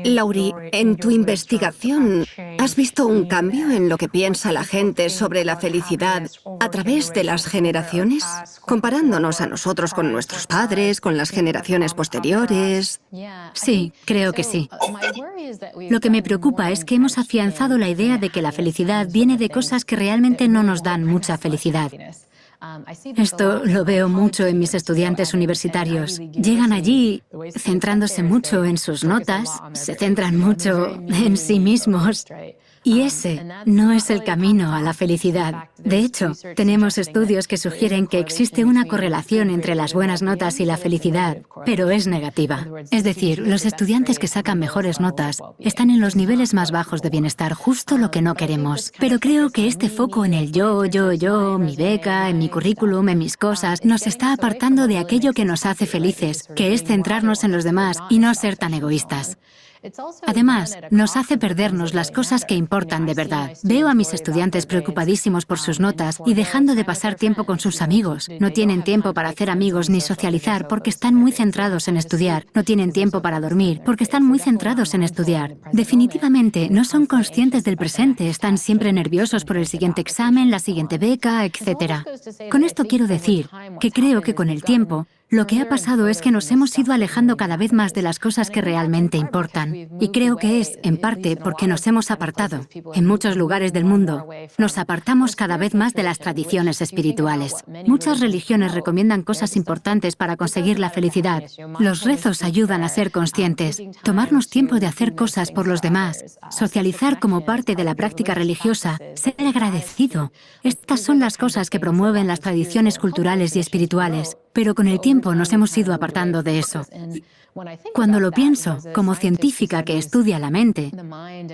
Laurie, en tu investigación, ¿has visto un cambio en lo que piensa la gente sobre la felicidad a través de las generaciones? Comparándonos a nosotros con nuestros padres, con las generaciones posteriores. Sí, creo que sí. Lo que me preocupa es que hemos afianzado la idea de que la felicidad viene de cosas que realmente no nos dan mucha felicidad. Esto lo veo mucho en mis estudiantes universitarios. Llegan allí centrándose mucho en sus notas, se centran mucho en sí mismos. Y ese no es el camino a la felicidad. De hecho, tenemos estudios que sugieren que existe una correlación entre las buenas notas y la felicidad, pero es negativa. Es decir, los estudiantes que sacan mejores notas están en los niveles más bajos de bienestar, justo lo que no queremos. Pero creo que este foco en el yo, mi beca, en mi currículum, en mis cosas, nos está apartando de aquello que nos hace felices, que es centrarnos en los demás y no ser tan egoístas. Además, nos hace perdernos las cosas que importan de verdad. Veo a mis estudiantes preocupadísimos por sus notas y dejando de pasar tiempo con sus amigos. No tienen tiempo para hacer amigos ni socializar porque están muy centrados en estudiar. No tienen tiempo para dormir porque están muy centrados en estudiar. Definitivamente, no son conscientes del presente, están siempre nerviosos por el siguiente examen, la siguiente beca, etc. Con esto quiero decir que creo que con el tiempo, lo que ha pasado es que nos hemos ido alejando cada vez más de las cosas que realmente importan. Y creo que es, en parte, porque nos hemos apartado. En muchos lugares del mundo, nos apartamos cada vez más de las tradiciones espirituales. Muchas religiones recomiendan cosas importantes para conseguir la felicidad. Los rezos ayudan a ser conscientes, tomarnos tiempo de hacer cosas por los demás, socializar como parte de la práctica religiosa, ser agradecido. Estas son las cosas que promueven las tradiciones culturales y espirituales. Pero con el tiempo nos hemos ido apartando de eso. Cuando lo pienso, como científica que estudia la mente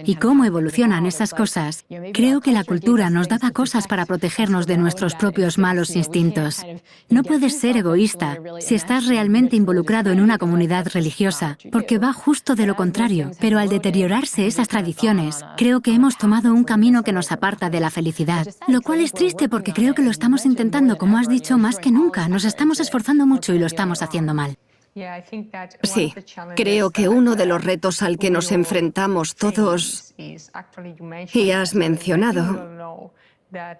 y cómo evolucionan esas cosas, creo que la cultura nos daba cosas para protegernos de nuestros propios malos instintos. No puedes ser egoísta si estás realmente involucrado en una comunidad religiosa, porque va justo de lo contrario. Pero al deteriorarse esas tradiciones, creo que hemos tomado un camino que nos aparta de la felicidad, lo cual es triste porque creo que lo estamos intentando, como has dicho, más que nunca. Nos estamos esforzando mucho y lo estamos haciendo mal. Sí, creo que uno de los retos al que nos enfrentamos todos, y has mencionado,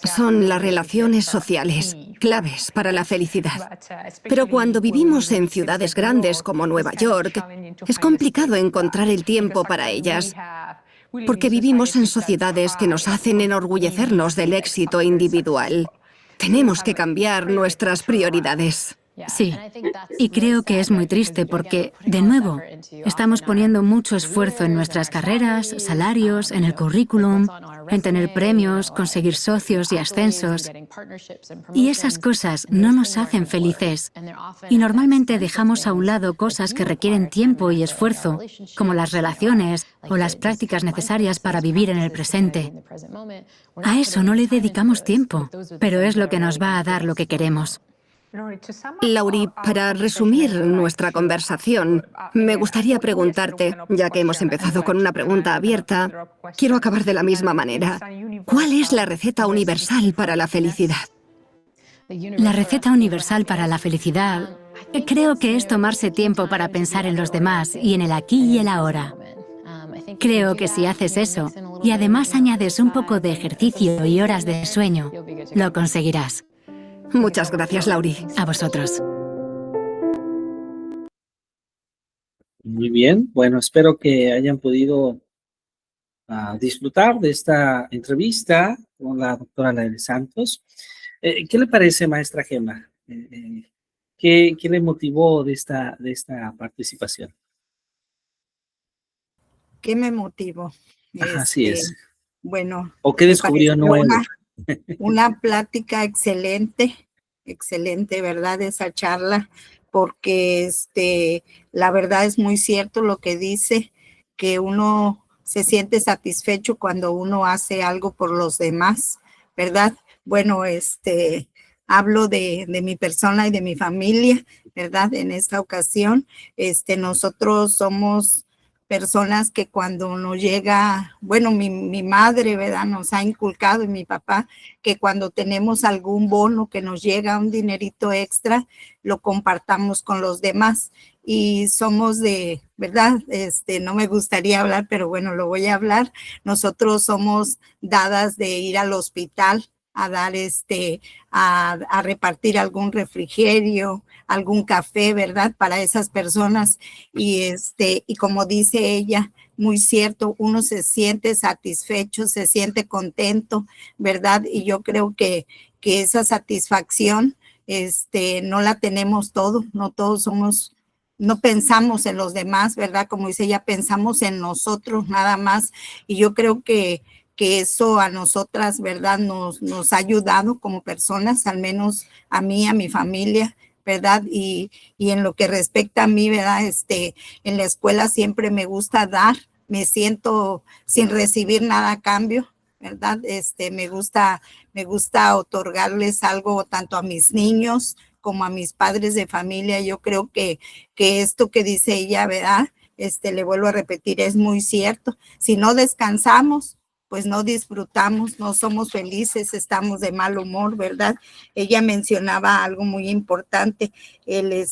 son las relaciones sociales, claves para la felicidad. Pero cuando vivimos en ciudades grandes como Nueva York, es complicado encontrar el tiempo para ellas, porque vivimos en sociedades que nos hacen enorgullecernos del éxito individual. Tenemos que cambiar nuestras prioridades. Sí, y creo que es muy triste porque, de nuevo, estamos poniendo mucho esfuerzo en nuestras carreras, salarios, en el currículum, en tener premios, conseguir socios y ascensos. Y esas cosas no nos hacen felices. Y normalmente dejamos a un lado cosas que requieren tiempo y esfuerzo, como las relaciones o las prácticas necesarias para vivir en el presente. A eso no le dedicamos tiempo, pero es lo que nos va a dar lo que queremos. Laurie, para resumir nuestra conversación, me gustaría preguntarte, ya que hemos empezado con una pregunta abierta, quiero acabar de la misma manera. ¿Cuál es la receta universal para la felicidad? La receta universal para la felicidad creo que es tomarse tiempo para pensar en los demás y en el aquí y el ahora. Creo que si haces eso y además añades un poco de ejercicio y horas de sueño, lo conseguirás. Muchas gracias, Laurie. A vosotros. Muy bien, bueno, espero que hayan podido disfrutar de esta entrevista con la doctora Laure Santos. ¿Qué le parece, maestra Gemma? ¿Qué le motivó de esta participación? ¿Qué me motivó? Ajá, así es. Bueno, ¿O qué me descubrió pareció nuevo? una plática excelente, ¿verdad? Esa charla, porque la verdad es muy cierto lo que dice, que uno se siente satisfecho cuando uno hace algo por los demás, ¿verdad? Bueno, hablo de mi persona y de mi familia, ¿verdad? En esta ocasión, nosotros somos personas que cuando nos llega, bueno, mi madre, ¿verdad? Nos ha inculcado y mi papá, que cuando tenemos algún bono que nos llega, un dinerito extra, lo compartamos con los demás. Y somos de, ¿verdad? No me gustaría hablar, pero bueno, lo voy a hablar. Nosotros somos dadas de ir al hospital a dar a repartir algún refrigerio, algún café, ¿verdad? Para esas personas. Y como dice ella, muy cierto, uno se siente satisfecho, se siente contento, ¿verdad? Y yo creo que esa satisfacción, no la tenemos todos, no todos somos, no pensamos en los demás, ¿verdad? Como dice ella, pensamos en nosotros nada más. Y yo creo que eso a nosotras, ¿verdad? Nos ha ayudado como personas, al menos a mí, a mi familia, ¿verdad? Y en lo que respecta a mí, ¿verdad? En la escuela siempre me gusta dar, me siento sin recibir nada a cambio, ¿verdad? Me gusta otorgarles algo tanto a mis niños como a mis padres de familia. Yo creo que esto que dice ella, ¿verdad? Le vuelvo a repetir, es muy cierto. Si no descansamos, pues no disfrutamos, no somos felices, estamos de mal humor, ¿verdad? Ella mencionaba algo muy importante, el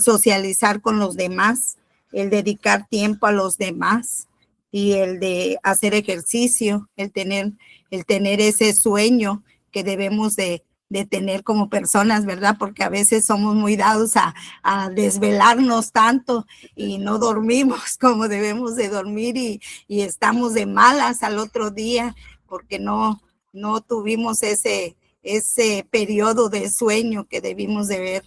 socializar con los demás, el dedicar tiempo a los demás y el de hacer ejercicio, el tener ese sueño que debemos de tener como personas, ¿verdad? Porque a veces somos muy dados a desvelarnos tanto y no dormimos como debemos de dormir y estamos de malas al otro día porque no tuvimos ese periodo de sueño que debimos de ver,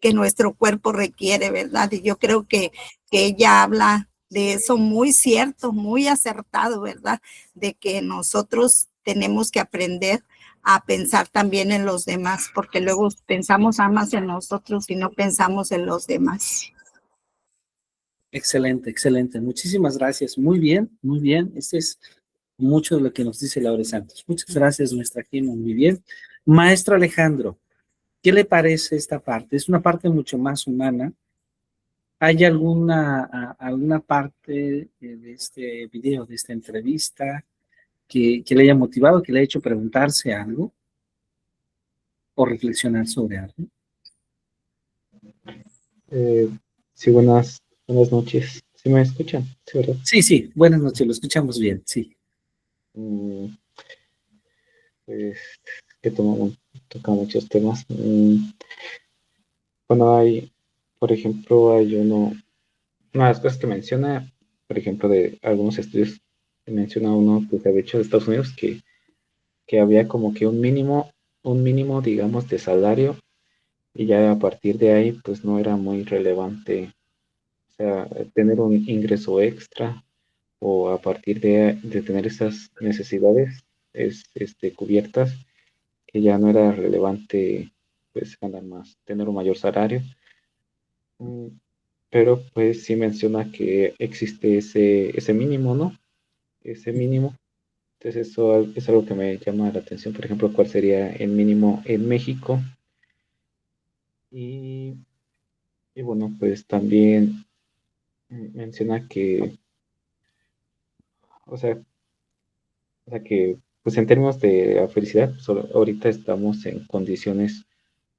que nuestro cuerpo requiere, ¿verdad? Y yo creo que ella habla de eso muy cierto, muy acertado, ¿verdad? De que nosotros tenemos que aprender a pensar también en los demás, porque luego pensamos más en nosotros y no pensamos en los demás. Excelente, excelente. Muchísimas gracias. Muy bien, muy bien. Este es mucho de lo que nos dice Laure Santos. Muchas gracias, maestra Gemma. Muy bien. Maestro Alejandro, ¿qué le parece esta parte? Es una parte mucho más humana. ¿Hay alguna parte de este video, de esta entrevista, que le haya motivado, que le haya hecho preguntarse algo o reflexionar sobre algo? Sí, buenas noches. ¿Sí me escuchan? Sí, ¿verdad? Sí, buenas noches, lo escuchamos bien, sí. Pues que toca muchos temas. Bueno, por ejemplo, una de las cosas que menciona, por ejemplo, de algunos estudios, que menciona uno que se había hecho de Estados Unidos, que había como que un mínimo, digamos, de salario, y ya a partir de ahí, pues no era muy relevante, o sea, tener un ingreso extra o a partir de tener esas necesidades cubiertas, que ya no era relevante pues ganar más, tener un mayor salario. Pero pues sí menciona que existe ese mínimo, ¿no? Ese mínimo. Entonces eso es algo que me llama la atención. Por ejemplo, ¿cuál sería el mínimo en México? Y, y bueno, pues también menciona que, o sea, que pues en términos de la felicidad, pues ahorita estamos en condiciones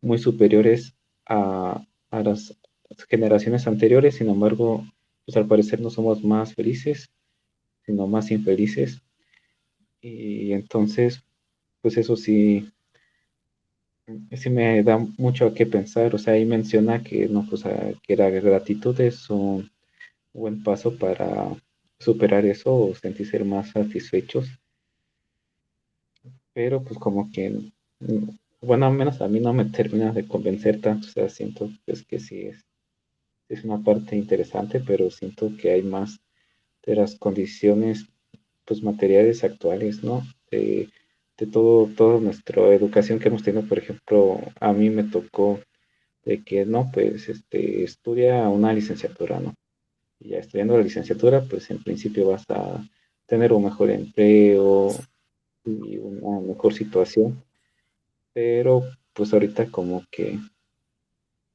muy superiores a las generaciones anteriores. Sin embargo, pues al parecer no somos más felices, sino más infelices. Y entonces, pues eso sí, sí me da mucho a qué pensar. O sea, ahí menciona que no, pues que la gratitud es un buen paso para superar eso o sentirse más satisfechos. Pero pues como que, bueno, al menos a mí no me termina de convencer tanto. O sea, siento pues que sí es una parte interesante, pero siento que hay más de las condiciones pues materiales actuales, ¿no? De toda nuestra educación que hemos tenido. Por ejemplo, a mí me tocó de que no, pues estudia una licenciatura, ¿no? Y ya estudiando la licenciatura, pues en principio vas a tener un mejor empleo y una mejor situación, pero pues ahorita como que,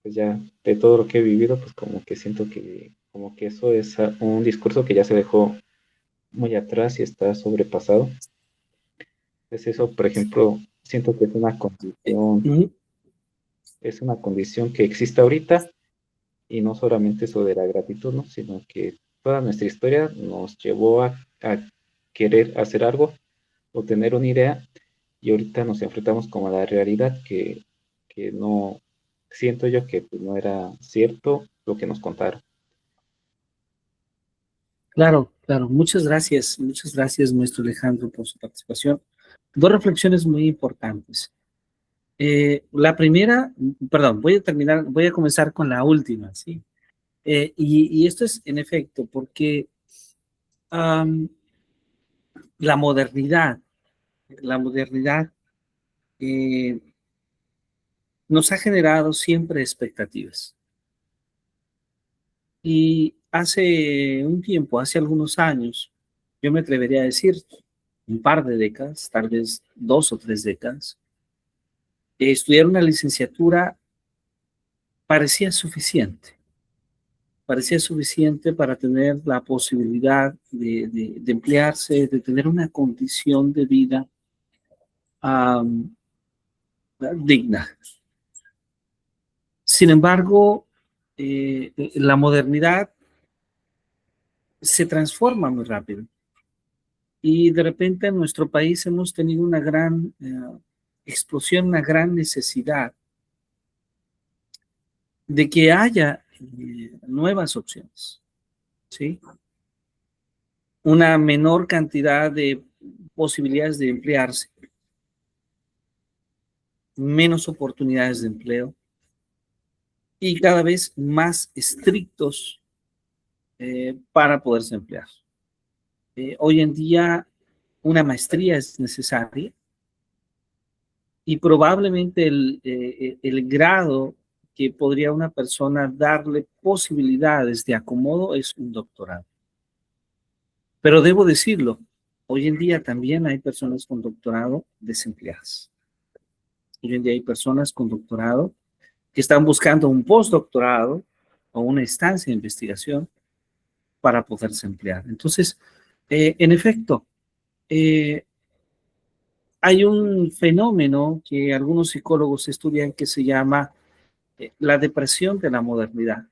pues ya de todo lo que he vivido, pues como que siento que como que eso es un discurso que ya se dejó muy atrás y está sobrepasado. Es eso, por ejemplo, siento que Mm, es una condición que existe ahorita y no solamente eso de la gratitud, ¿no? Sino que toda nuestra historia nos llevó a querer hacer algo o tener una idea y ahorita nos enfrentamos como a la realidad que no, siento yo que pues, no era cierto lo que nos contaron. claro, claro. Muchas gracias, maestro Alejandro, por su participación. Dos reflexiones muy importantes. La primera, perdón, voy a comenzar con la última, ¿sí? Y esto es en efecto porque um, la modernidad, la modernidad eh, nos ha generado siempre expectativas. Y hace un tiempo, hace algunos años, yo me atrevería a decir un par de décadas, tal vez 2 o 3 décadas, estudiar una licenciatura parecía suficiente. Parecía suficiente para tener la posibilidad de emplearse, de tener una condición de vida um, digna. Sin embargo, la modernidad se transforma muy rápido y de repente en nuestro país hemos tenido una gran explosión, una gran necesidad de que haya nuevas opciones, ¿sí? Una menor cantidad de posibilidades de emplearse, menos oportunidades de empleo y cada vez más estrictos para poderse emplear. Hoy en día una maestría es necesaria y probablemente el grado que podría una persona darle posibilidades de acomodo es un doctorado. Pero debo decirlo, hoy en día también hay personas con doctorado desempleadas. Hoy en día hay personas con doctorado que están buscando un postdoctorado o una estancia de investigación para poderse emplear. Entonces, en efecto, eh, hay un fenómeno que algunos psicólogos estudian que se llama la depresión de la modernidad.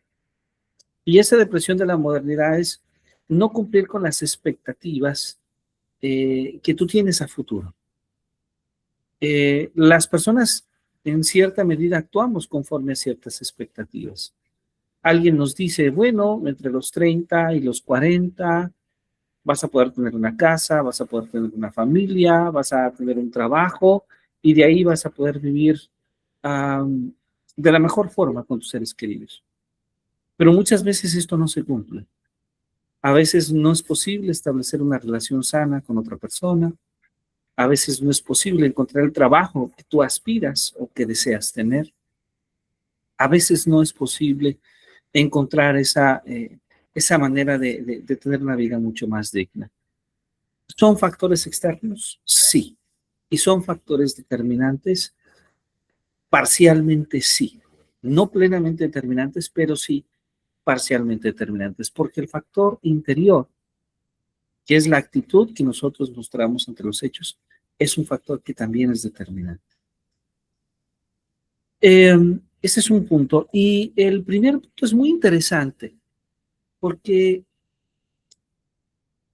Y esa depresión de la modernidad es no cumplir con las expectativas que tú tienes a futuro. Las personas en cierta medida actuamos conforme a ciertas expectativas. Alguien nos dice, bueno, entre los 30 y los 40 vas a poder tener una casa, vas a poder tener una familia, vas a tener un trabajo y de ahí vas a poder vivir de la mejor forma con tus seres queridos. Pero muchas veces esto no se cumple. A veces no es posible establecer una relación sana con otra persona. A veces no es posible encontrar el trabajo que tú aspiras o que deseas tener. A veces no es posible encontrar esa manera de tener una vida mucho más digna. ¿Son factores externos? Sí. ¿Y son factores determinantes? Parcialmente sí. no plenamente determinantes, pero sí parcialmente determinantes, porque el factor interior, que es la actitud que nosotros mostramos ante los hechos, es un factor que también es determinante. Ese es un punto. Y el primer punto es muy interesante, porque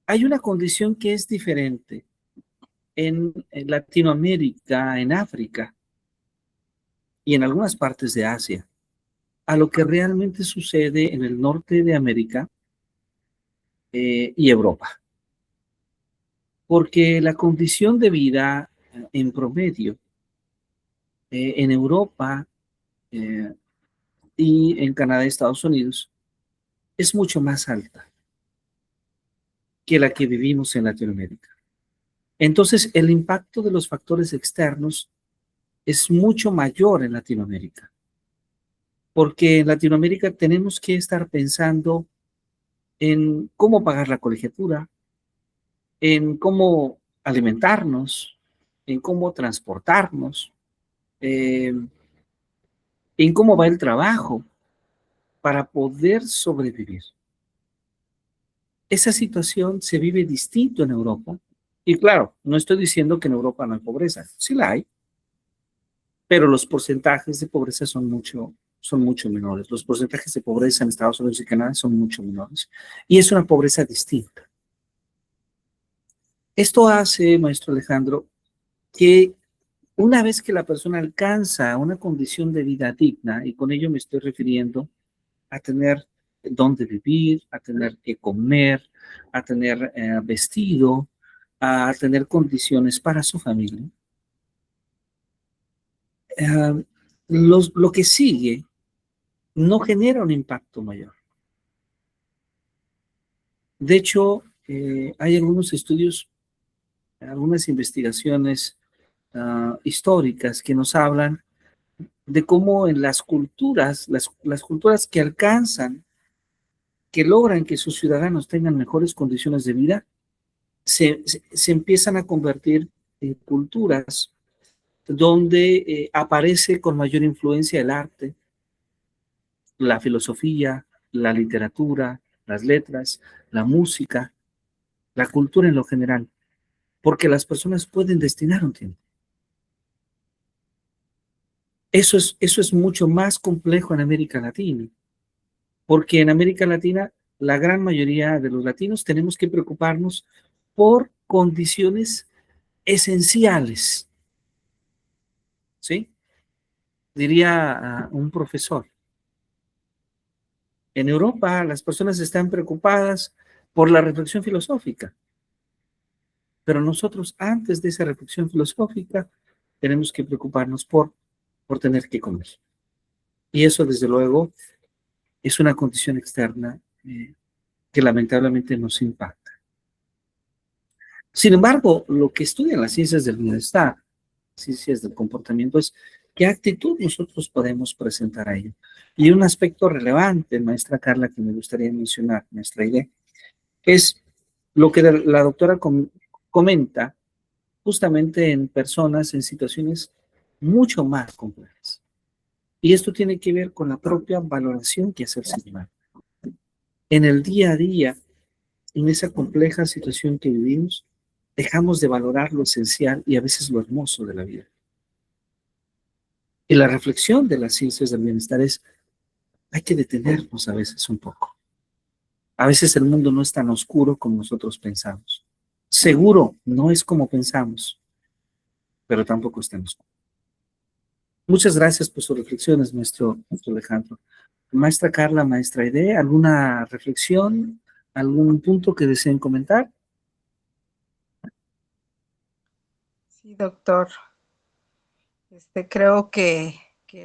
hay una condición que es diferente en Latinoamérica, en África y en algunas partes de Asia, a lo que realmente sucede en el norte de América y Europa. Porque la condición de vida en promedio en Europa eh, y en Canadá y Estados Unidos es mucho más alta que la que vivimos en Latinoamérica. Entonces, el impacto de los factores externos es mucho mayor en Latinoamérica, porque en Latinoamérica tenemos que estar pensando en cómo pagar la colegiatura, en cómo alimentarnos, en cómo transportarnos, eh, en cómo va el trabajo para poder sobrevivir. Esa situación se vive distinto en Europa. Y claro, no estoy diciendo que en Europa no hay pobreza, sí la hay, pero los porcentajes de pobreza son mucho menores. Los porcentajes de pobreza en Estados Unidos y Canadá son mucho menores. Y es una pobreza distinta. Esto hace, maestro Alejandro, que una vez que la persona alcanza una condición de vida digna, y con ello me estoy refiriendo a tener dónde vivir, a tener que comer, a tener vestido, a tener condiciones para su familia, lo que sigue no genera un impacto mayor. De hecho, hay algunos estudios, algunas investigaciones históricas que nos hablan de cómo en las culturas, las culturas que alcanzan, que logran que sus ciudadanos tengan mejores condiciones de vida, se empiezan a convertir en culturas donde aparece con mayor influencia el arte, la filosofía, la literatura, las letras, la música, la cultura en lo general, porque las personas pueden destinar un tiempo. Eso es mucho más complejo en América Latina, porque en América Latina la gran mayoría de los latinos tenemos que preocuparnos por condiciones esenciales, ¿sí? Diría un profesor. En Europa las personas están preocupadas por la reflexión filosófica, pero nosotros antes de esa reflexión filosófica tenemos que preocuparnos por tener que comer. Y eso desde luego es una condición externa que lamentablemente nos impacta. Sin embargo, lo que estudian las ciencias del bienestar, ciencias del comportamiento, es qué actitud nosotros podemos presentar a ello. Y un aspecto relevante, maestra Carla, que me gustaría mencionar, maestra Aide, es lo que la doctora comenta justamente en personas en situaciones mucho más complejas. Y esto tiene que ver con la propia valoración que hace el ser humano. En el día a día, en esa compleja situación que vivimos, dejamos de valorar lo esencial y a veces lo hermoso de la vida. Y la reflexión de las ciencias del bienestar es, hay que detenernos a veces un poco. A veces el mundo no es tan oscuro como nosotros pensamos. Seguro no es como pensamos, pero tampoco está en oscuro. Muchas gracias por sus reflexiones, maestro Alejandro. Maestra Carla, maestra Aide, ¿alguna reflexión, algún punto que deseen comentar? Sí, doctor. Creo que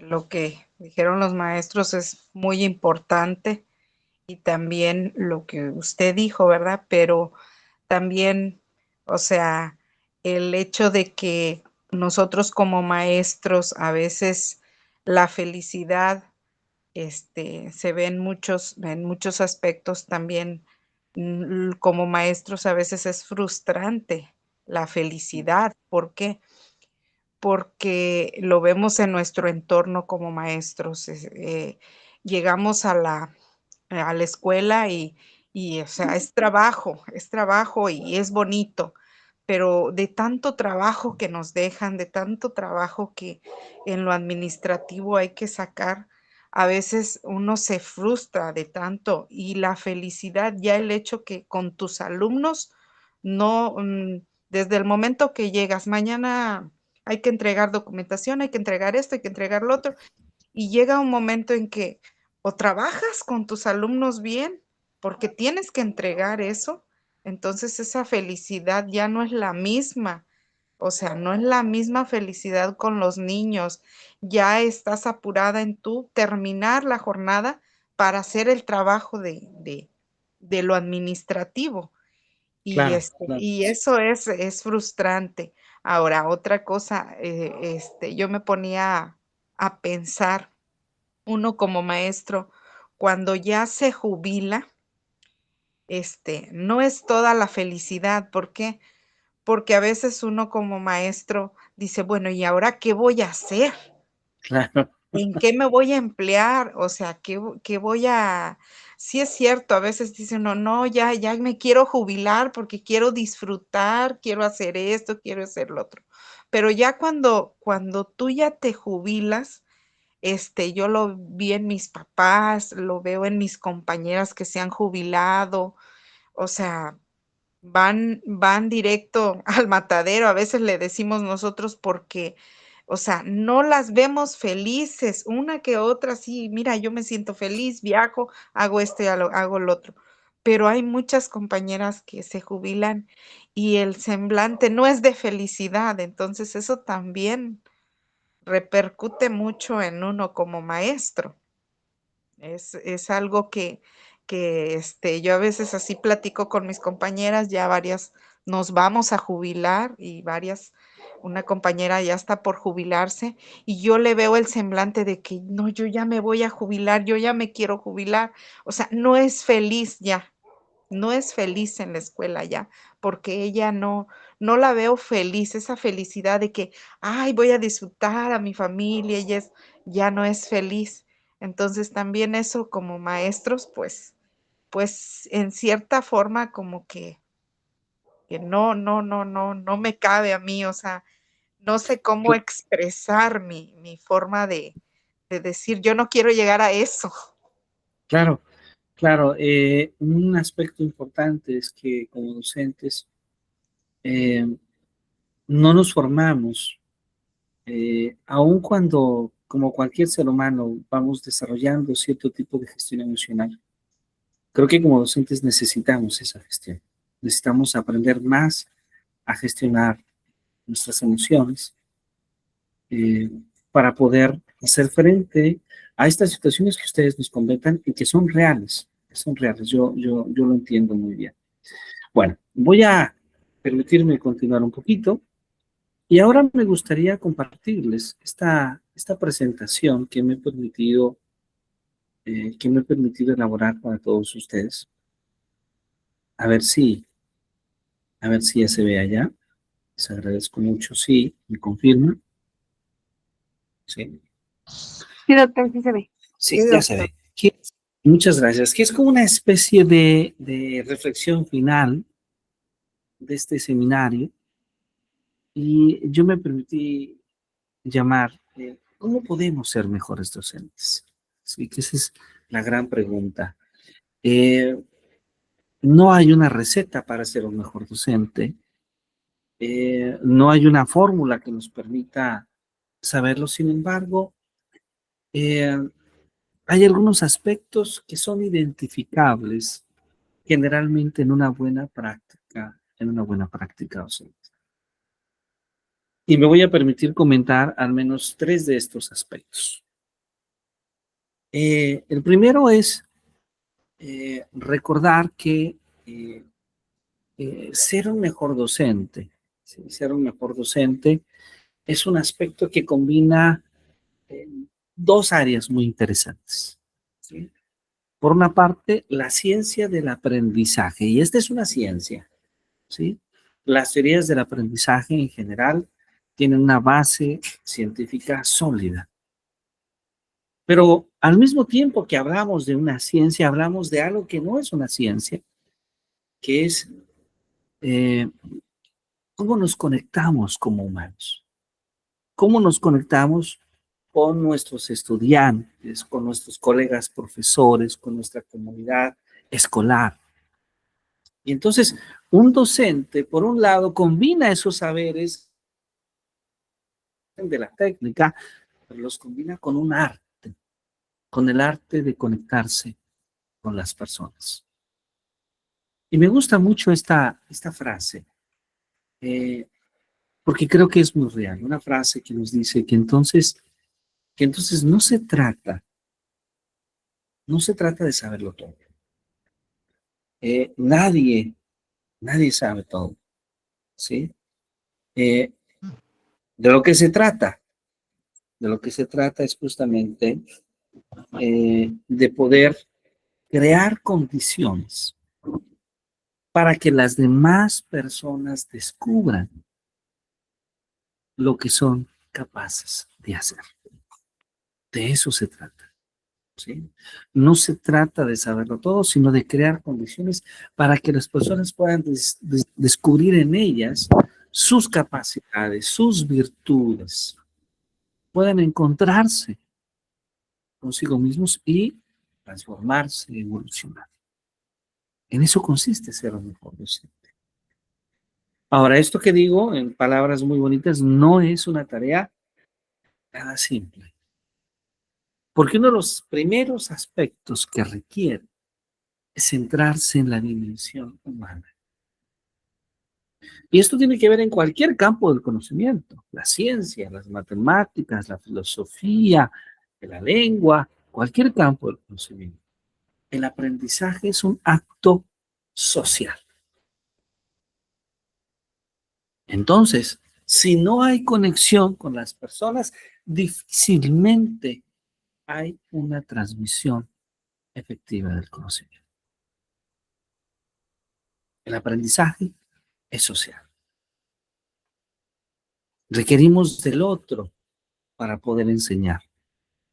lo que dijeron los maestros es muy importante y también lo que usted dijo, ¿verdad? Pero también, o sea, el hecho de que nosotros como maestros a veces la felicidad se ve en muchos aspectos también como maestros a veces es frustrante la felicidad. ¿Por qué? porque lo vemos en nuestro entorno como maestros. Llegamos a la escuela y, o sea, es trabajo y es bonito, pero de tanto trabajo que nos dejan, de tanto trabajo que en lo administrativo hay que sacar, a veces uno se frustra de tanto y la felicidad, ya el hecho que con tus alumnos no, desde el momento que llegas, mañana hay que entregar documentación, hay que entregar esto, hay que entregar lo otro, y llega un momento en que o trabajas con tus alumnos bien, porque tienes que entregar eso, entonces esa felicidad ya no es la misma. O sea, no es la misma felicidad con los niños. Ya estás apurada en tú terminar la jornada para hacer el trabajo de lo administrativo. Claro, claro. Y eso es frustrante. Ahora, otra cosa, yo me ponía a pensar, uno como maestro, cuando ya se jubila, no es toda la felicidad. ¿Por qué? Porque a veces uno como maestro dice, bueno, ¿y ahora qué voy a hacer? Claro, ¿En qué me voy a emplear? O sea, ¿qué voy a...? Sí es cierto, a veces dice uno, no, ya me quiero jubilar porque quiero disfrutar, quiero hacer esto, quiero hacer lo otro. Pero ya cuando tú ya te jubilas, yo lo vi en mis papás, lo veo en mis compañeras que se han jubilado, o sea, van directo al matadero, a veces le decimos nosotros porque, o sea, no las vemos felices, una que otra, sí, mira, yo me siento feliz, viajo, hago esto y hago lo otro, pero hay muchas compañeras que se jubilan y el semblante no es de felicidad, entonces eso también repercute mucho en uno como maestro. Es algo que yo a veces así platico con mis compañeras, ya varias nos vamos a jubilar y una compañera ya está por jubilarse y yo le veo el semblante de que no, yo ya me voy a jubilar, yo ya me quiero jubilar. O sea, no es feliz ya, no es feliz en la escuela ya, porque ella no la veo feliz, esa felicidad de que, ay, voy a disfrutar a mi familia, ya no es feliz. Entonces también eso como maestros, pues en cierta forma como que no me cabe a mí, o sea, no sé cómo cl- expresar mi forma de decir, yo no quiero llegar a eso. claro, claro. Un aspecto importante es que como docentes eh, no nos formamos, aun cuando, como cualquier ser humano, vamos desarrollando cierto tipo de gestión emocional. Creo que como docentes necesitamos esa gestión. Necesitamos aprender más a gestionar nuestras emociones eh, para poder hacer frente a estas situaciones que ustedes nos comentan y que son reales, que son reales. Yo lo entiendo muy bien. Bueno, voy a permitirme continuar un poquito y ahora me gustaría compartirles esta presentación que me he permitido elaborar para todos ustedes. A ver si ya se ve allá. Les agradezco mucho. Sí, me confirma. Sí. Sí, doctor, sí se ve. Sí, Sí, ya se doctor. ve. Muchas gracias. Que es como una especie de reflexión final de este seminario y yo me permití llamar, ¿cómo podemos ser mejores docentes? Sí, que esa es la gran pregunta. Eh, no hay una receta para ser un mejor docente, no hay una fórmula que nos permita saberlo, sin embargo, eh, hay algunos aspectos que son identificables generalmente en una buena práctica docente. Y me voy a permitir comentar al menos 3 de estos aspectos. El primero es recordar que ser un mejor docente, ¿sí? Ser un mejor docente es un aspecto que combina eh, 2 áreas muy interesantes, ¿sí? Por una parte, la ciencia del aprendizaje, y esta es una ciencia, ¿sí? Las teorías del aprendizaje en general tienen una base científica sólida. Pero al mismo tiempo que hablamos de una ciencia, hablamos de algo que no es una ciencia, que es cómo nos conectamos como humanos, cómo nos conectamos con nuestros estudiantes, con nuestros colegas profesores, con nuestra comunidad escolar. Y entonces, un docente, por un lado, combina esos saberes de la técnica, pero los combina con un arte, con el arte de conectarse con las personas. Y me gusta mucho esta frase, porque creo que es muy real. Una frase que nos dice que entonces no se trata de saberlo todo. Nadie sabe todo, ¿sí? De lo que se trata es justamente de poder crear condiciones para que las demás personas descubran lo que son capaces de hacer. De eso se trata, ¿sí? No se trata de saberlo todo, sino de crear condiciones para que las personas puedan descubrir en ellas sus capacidades, sus virtudes, puedan encontrarse consigo mismos y transformarse, evolucionar. En eso consiste ser un mejor docente. Ahora, esto que digo en palabras muy bonitas no es una tarea nada simple. Porque uno de los primeros aspectos que requiere es centrarse en la dimensión humana. Y esto tiene que ver en cualquier campo del conocimiento, la ciencia, las matemáticas, la filosofía, la lengua, cualquier campo del conocimiento. El aprendizaje es un acto social. Entonces, si no hay conexión con las personas, difícilmente hay una transmisión efectiva del conocimiento. El aprendizaje es social. Requerimos del otro para poder enseñar.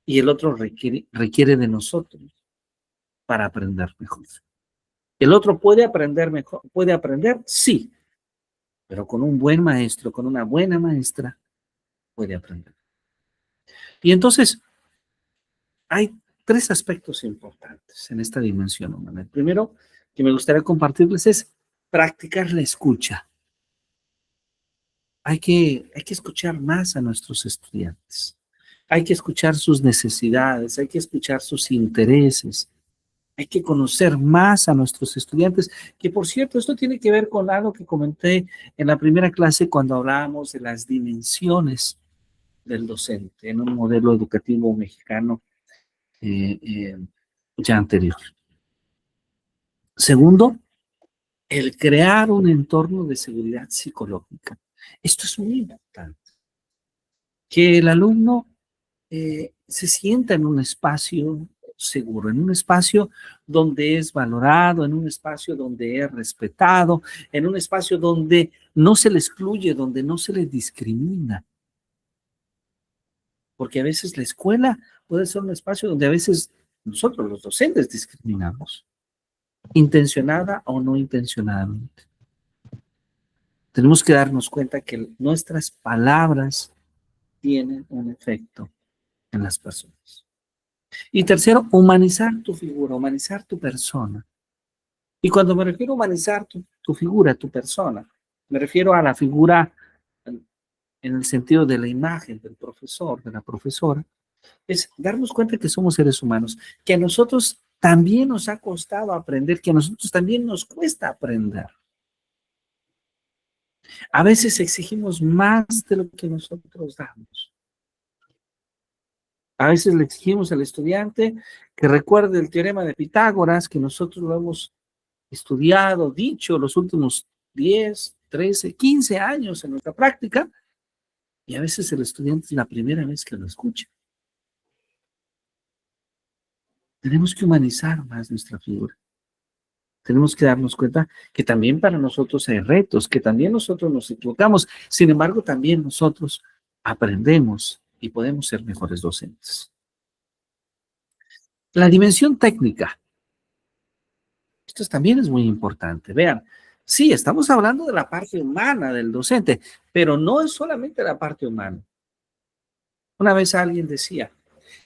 Y el otro requiere de nosotros para aprender mejor. El otro puede aprender mejor, sí, pero con un buen maestro, con una buena maestra, puede aprender. Y entonces, hay tres aspectos importantes en esta dimensión humana. El primero que me gustaría compartirles es practicar la escucha. Hay que escuchar más a nuestros estudiantes. Hay que escuchar sus necesidades, hay que escuchar sus intereses. Hay que conocer más a nuestros estudiantes, que por cierto, esto tiene que ver con algo que comenté en la primera clase cuando hablábamos de las dimensiones del docente en un modelo educativo mexicano ya anterior. Segundo, el crear un entorno de seguridad psicológica. Esto es muy importante. Que el alumno se sienta en un espacio seguro, en un espacio donde es valorado, en un espacio donde es respetado, en un espacio donde no se le excluye, donde no se le discrimina. Porque a veces la escuela puede ser un espacio donde a veces nosotros, los docentes, discriminamos, intencionada o no intencionadamente. Tenemos que darnos cuenta que nuestras palabras tienen un efecto en las personas. Y tercero, humanizar tu figura, humanizar tu persona. Y cuando me refiero a humanizar tu figura, tu persona, me refiero a la figura en el sentido de la imagen del profesor, de la profesora, es darnos cuenta que somos seres humanos, que a nosotros también nos ha costado aprender, que a nosotros también nos cuesta aprender. A veces exigimos más de lo que nosotros damos. A veces le exigimos al estudiante que recuerde el teorema de Pitágoras, que nosotros lo hemos estudiado, dicho los últimos 10, 13, 15 años en nuestra práctica, y a veces el estudiante es la primera vez que lo escucha. Tenemos que humanizar más nuestra figura. Tenemos que darnos cuenta que también para nosotros hay retos, que también nosotros nos equivocamos. Sin embargo, también nosotros aprendemos y podemos ser mejores docentes. La dimensión técnica. Esto también es muy importante. Vean, sí, estamos hablando de la parte humana del docente, pero no es solamente la parte humana. Una vez alguien decía,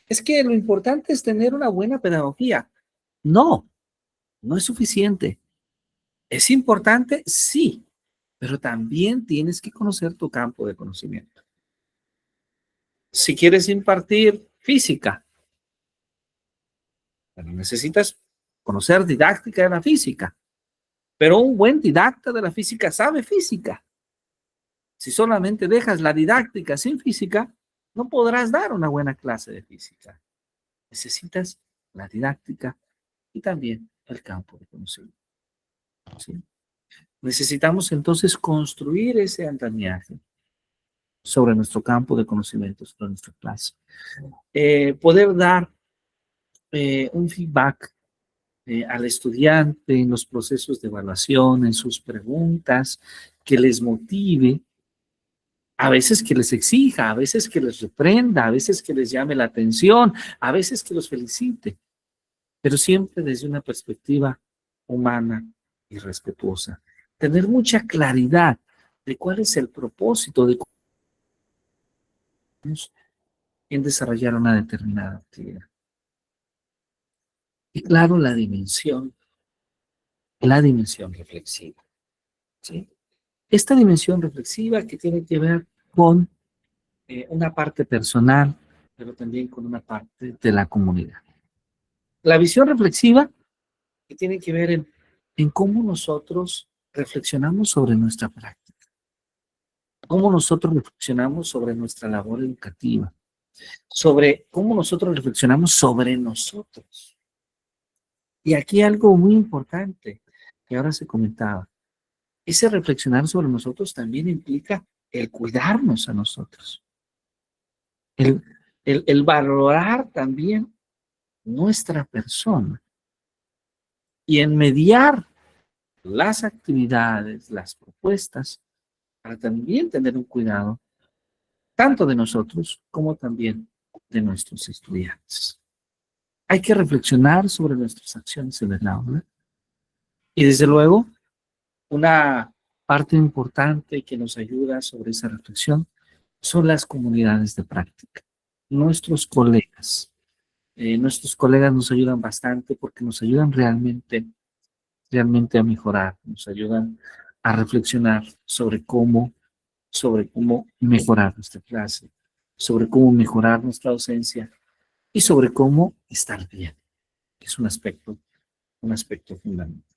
es que lo importante es tener una buena pedagogía. No, no es suficiente. ¿Es importante? Sí, pero también tienes que conocer tu campo de conocimiento. Si quieres impartir física, bueno, necesitas conocer didáctica de la física, pero un buen didacta de la física sabe física. Si solamente dejas la didáctica sin física, no podrás dar una buena clase de física. Necesitas la didáctica y también el campo de conocimiento. ¿Sí? Necesitamos entonces construir ese andamiaje sobre nuestro campo de conocimiento, sobre nuestra clase. Poder dar un feedback al estudiante en los procesos de evaluación, en sus preguntas, que les motive, a veces que les exija, a veces que les reprenda, a veces que les llame la atención, a veces que los felicite, pero siempre desde una perspectiva humana y respetuosa. Tener mucha claridad de cuál es el propósito de en desarrollar una determinada actividad. Y claro, la dimensión reflexiva. ¿Sí? Esta dimensión reflexiva que tiene que ver con una parte personal, pero también con una parte de la comunidad. La visión reflexiva que tiene que ver en cómo nosotros reflexionamos sobre nuestra práctica, cómo nosotros reflexionamos sobre nuestra labor educativa, sobre cómo nosotros reflexionamos sobre nosotros. Y aquí algo muy importante que ahora se comentaba. Ese reflexionar sobre nosotros también implica el cuidarnos a nosotros. El valorar también nuestra persona. Y en mediar las actividades, las propuestas, para también tener un cuidado tanto de nosotros como también de nuestros estudiantes. Hay que reflexionar sobre nuestras acciones en el aula. Y desde luego, una parte importante que nos ayuda sobre esa reflexión son las comunidades de práctica. Nuestros colegas. Nuestros colegas nos ayudan bastante porque nos ayudan realmente a mejorar, nos ayudan a reflexionar sobre cómo mejorar nuestra clase, sobre cómo mejorar nuestra docencia y sobre cómo estar bien, que es un aspecto fundamental.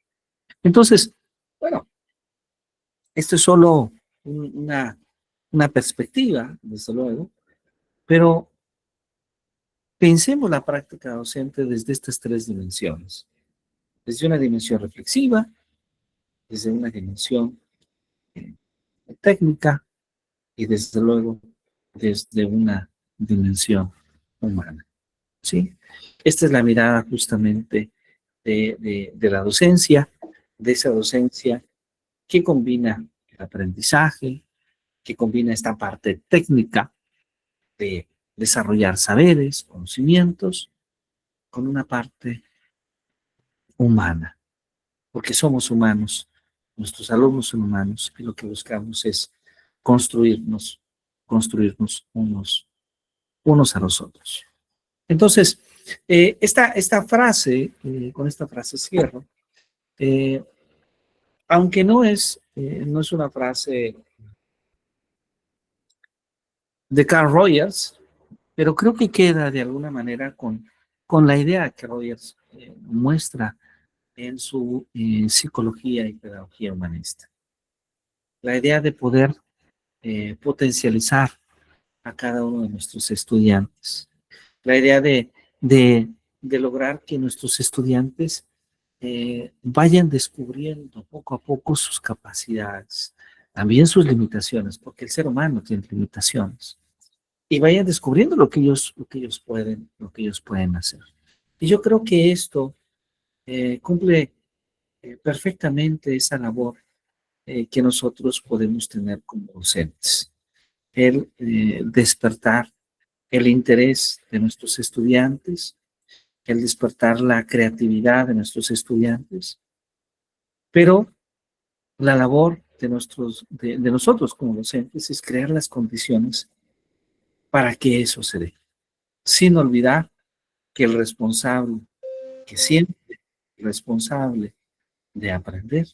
Entonces, bueno, esto es solo una perspectiva, desde luego, pero pensemos la práctica docente desde estas tres dimensiones. Desde una dimensión reflexiva, desde una dimensión técnica y desde luego desde una dimensión humana. ¿Sí? Esta es la mirada justamente de la docencia, de esa docencia que combina el aprendizaje, que combina esta parte técnica de desarrollar saberes, conocimientos, con una parte humana, porque somos humanos, nuestros alumnos son humanos y lo que buscamos es construirnos unos a los otros. Entonces, esta frase, con esta frase cierro, aunque no es una frase de Carl Rogers, pero creo que queda de alguna manera con la idea que Rogers muestra en su psicología y pedagogía humanista. La idea de poder potencializar a cada uno de nuestros estudiantes. La idea de lograr que nuestros estudiantes vayan descubriendo poco a poco sus capacidades, también sus limitaciones, porque el ser humano tiene limitaciones, y vayan descubriendo lo que ellos pueden hacer. Y yo creo que esto cumple perfectamente esa labor que nosotros podemos tener como docentes. El despertar el interés de nuestros estudiantes, el despertar la creatividad de nuestros estudiantes, pero la labor de nosotros como docentes es crear las condiciones para que eso se dé, sin olvidar que el responsable, que siempre responsable de aprender,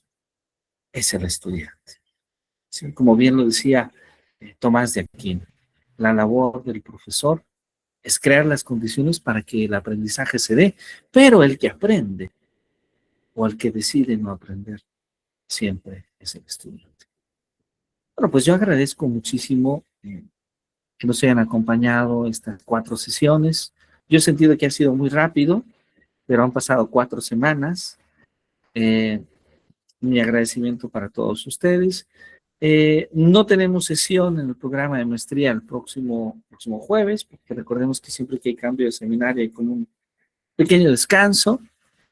es el estudiante. ¿Sí? Como bien lo decía Tomás de Aquino, la labor del profesor es crear las condiciones para que el aprendizaje se dé, pero el que aprende o el que decide no aprender siempre es el estudiante. Bueno, pues yo agradezco muchísimo que nos hayan acompañado estas 4 sesiones. Yo he sentido que ha sido muy rápido, pero han pasado 4 semanas. Mi agradecimiento para todos ustedes. No tenemos sesión en el programa de maestría el próximo jueves, porque recordemos que siempre que hay cambio de seminario hay como un pequeño descanso,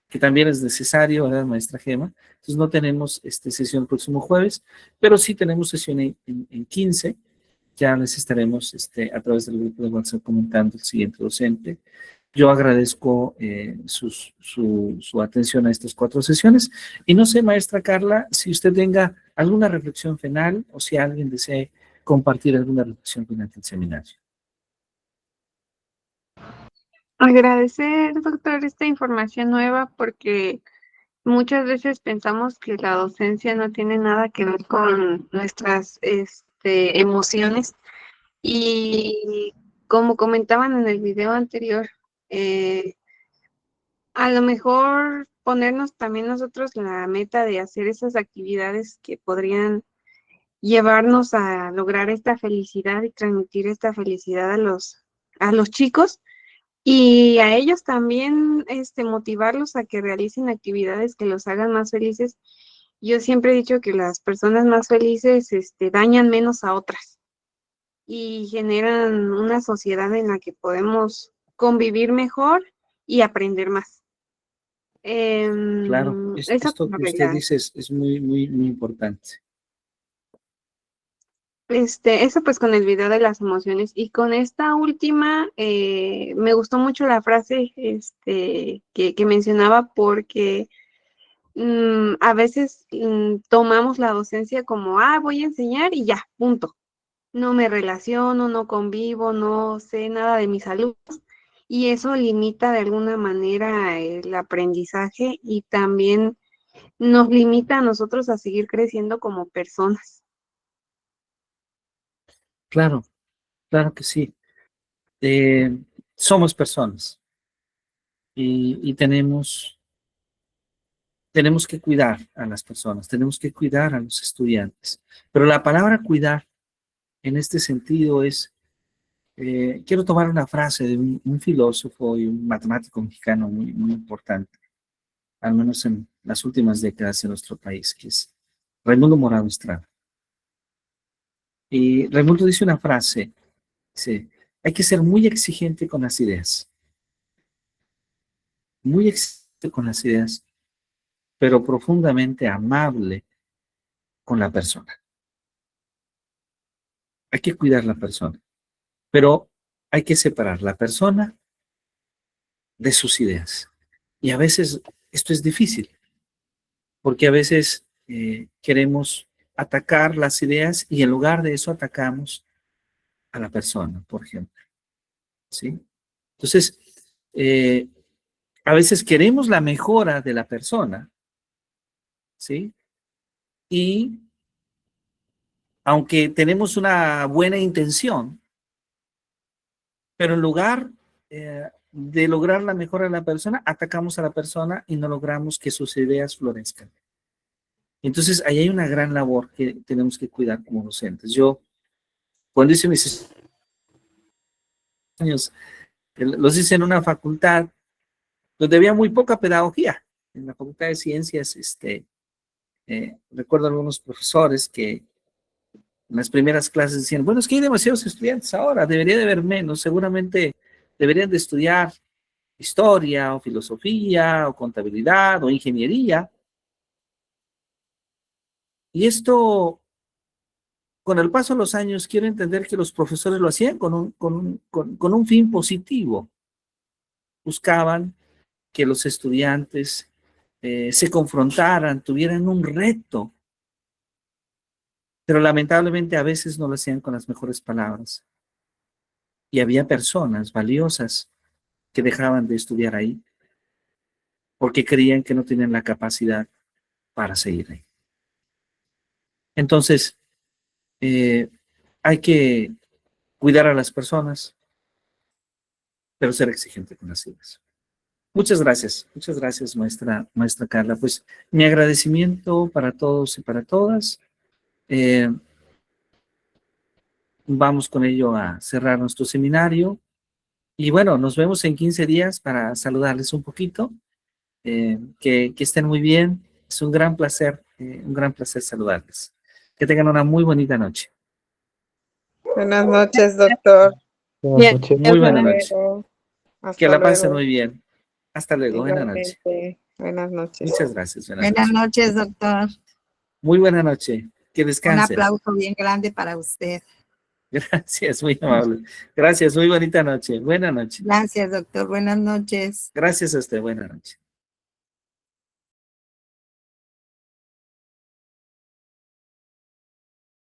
que también es necesario, ¿verdad, maestra Gema? Entonces no tenemos sesión el próximo jueves, pero sí tenemos sesión en 15. Ya les estaremos a través del grupo de WhatsApp comentando el siguiente docente. Yo agradezco su atención a estas 4 sesiones. Y no sé, maestra Carla, si usted tenga alguna reflexión final o si alguien desee compartir alguna reflexión final del seminario. Agradecer, doctor, esta información nueva porque muchas veces pensamos que la docencia no tiene nada que ver con nuestras emociones y como comentaban en el video anterior, a lo mejor ponernos también nosotros la meta de hacer esas actividades que podrían llevarnos a lograr esta felicidad y transmitir esta felicidad a los chicos. Y a ellos también motivarlos a que realicen actividades que los hagan más felices. Yo siempre he dicho que las personas más felices dañan menos a otras y generan una sociedad en la que podemos convivir mejor y aprender más. Claro, Eso esto que usted dice es muy, muy, muy importante. Eso pues con el video de las emociones y con esta última me gustó mucho la frase que mencionaba porque a veces tomamos la docencia como, voy a enseñar y ya, punto. No me relaciono, no convivo, no sé nada de mis alumnos y eso limita de alguna manera el aprendizaje y también nos limita a nosotros a seguir creciendo como personas. Claro, claro que sí. Somos personas y tenemos que cuidar a las personas, tenemos que cuidar a los estudiantes. Pero la palabra cuidar en este sentido es, quiero tomar una frase de un filósofo y un matemático mexicano muy, muy importante, al menos en las últimas décadas en nuestro país, que es Raimundo Morado Estrada. Y Raimundo dice una frase, dice, hay que ser muy exigente con las ideas, muy exigente con las ideas, pero profundamente amable con la persona. Hay que cuidar la persona, pero hay que separar la persona de sus ideas. Y a veces esto es difícil, porque a veces queremos atacar las ideas y en lugar de eso atacamos a la persona, por ejemplo. ¿Sí? Entonces, a veces queremos la mejora de la persona, ¿sí? Y aunque tenemos una buena intención, pero en lugar de lograr la mejora de la persona, atacamos a la persona y no logramos que sus ideas florezcan. Entonces, ahí hay una gran labor que tenemos que cuidar como docentes. Yo, cuando hice mis años, los hice en una facultad donde había muy poca pedagogía. En la Facultad de Ciencias, recuerdo algunos profesores que en las primeras clases decían, bueno, es que hay demasiados estudiantes ahora, debería de haber menos, seguramente deberían de estudiar historia o filosofía o contabilidad o ingeniería, Y esto, con el paso de los años, quiero entender que los profesores lo hacían con un fin positivo. Buscaban que los estudiantes se confrontaran, tuvieran un reto, pero lamentablemente a veces no lo hacían con las mejores palabras. Y había personas valiosas que dejaban de estudiar ahí porque creían que no tenían la capacidad para seguir ahí. Entonces, hay que cuidar a las personas, pero ser exigente con las ideas. Muchas gracias, maestra Carla. Pues mi agradecimiento para todos y para todas. Vamos con ello a cerrar nuestro seminario. Y bueno, nos vemos en 15 días para saludarles un poquito. Que estén muy bien. Es un gran placer saludarles. Que tengan una muy bonita noche. Buenas noches, doctor. Buenas noches. Muy buena noche. Luego. Que Hasta la pasen luego. muy bien. Hasta luego. Buena noche. Igualmente. Buenas noches. Muchas gracias. Buenas noches, doctor. Muy buena noche. Que Un descansen. aplauso bien grande para usted. Gracias, muy amable. Gracias, muy bonita noche. Buena noche. Gracias, doctor. Buenas noches. Gracias a usted. Buena noche.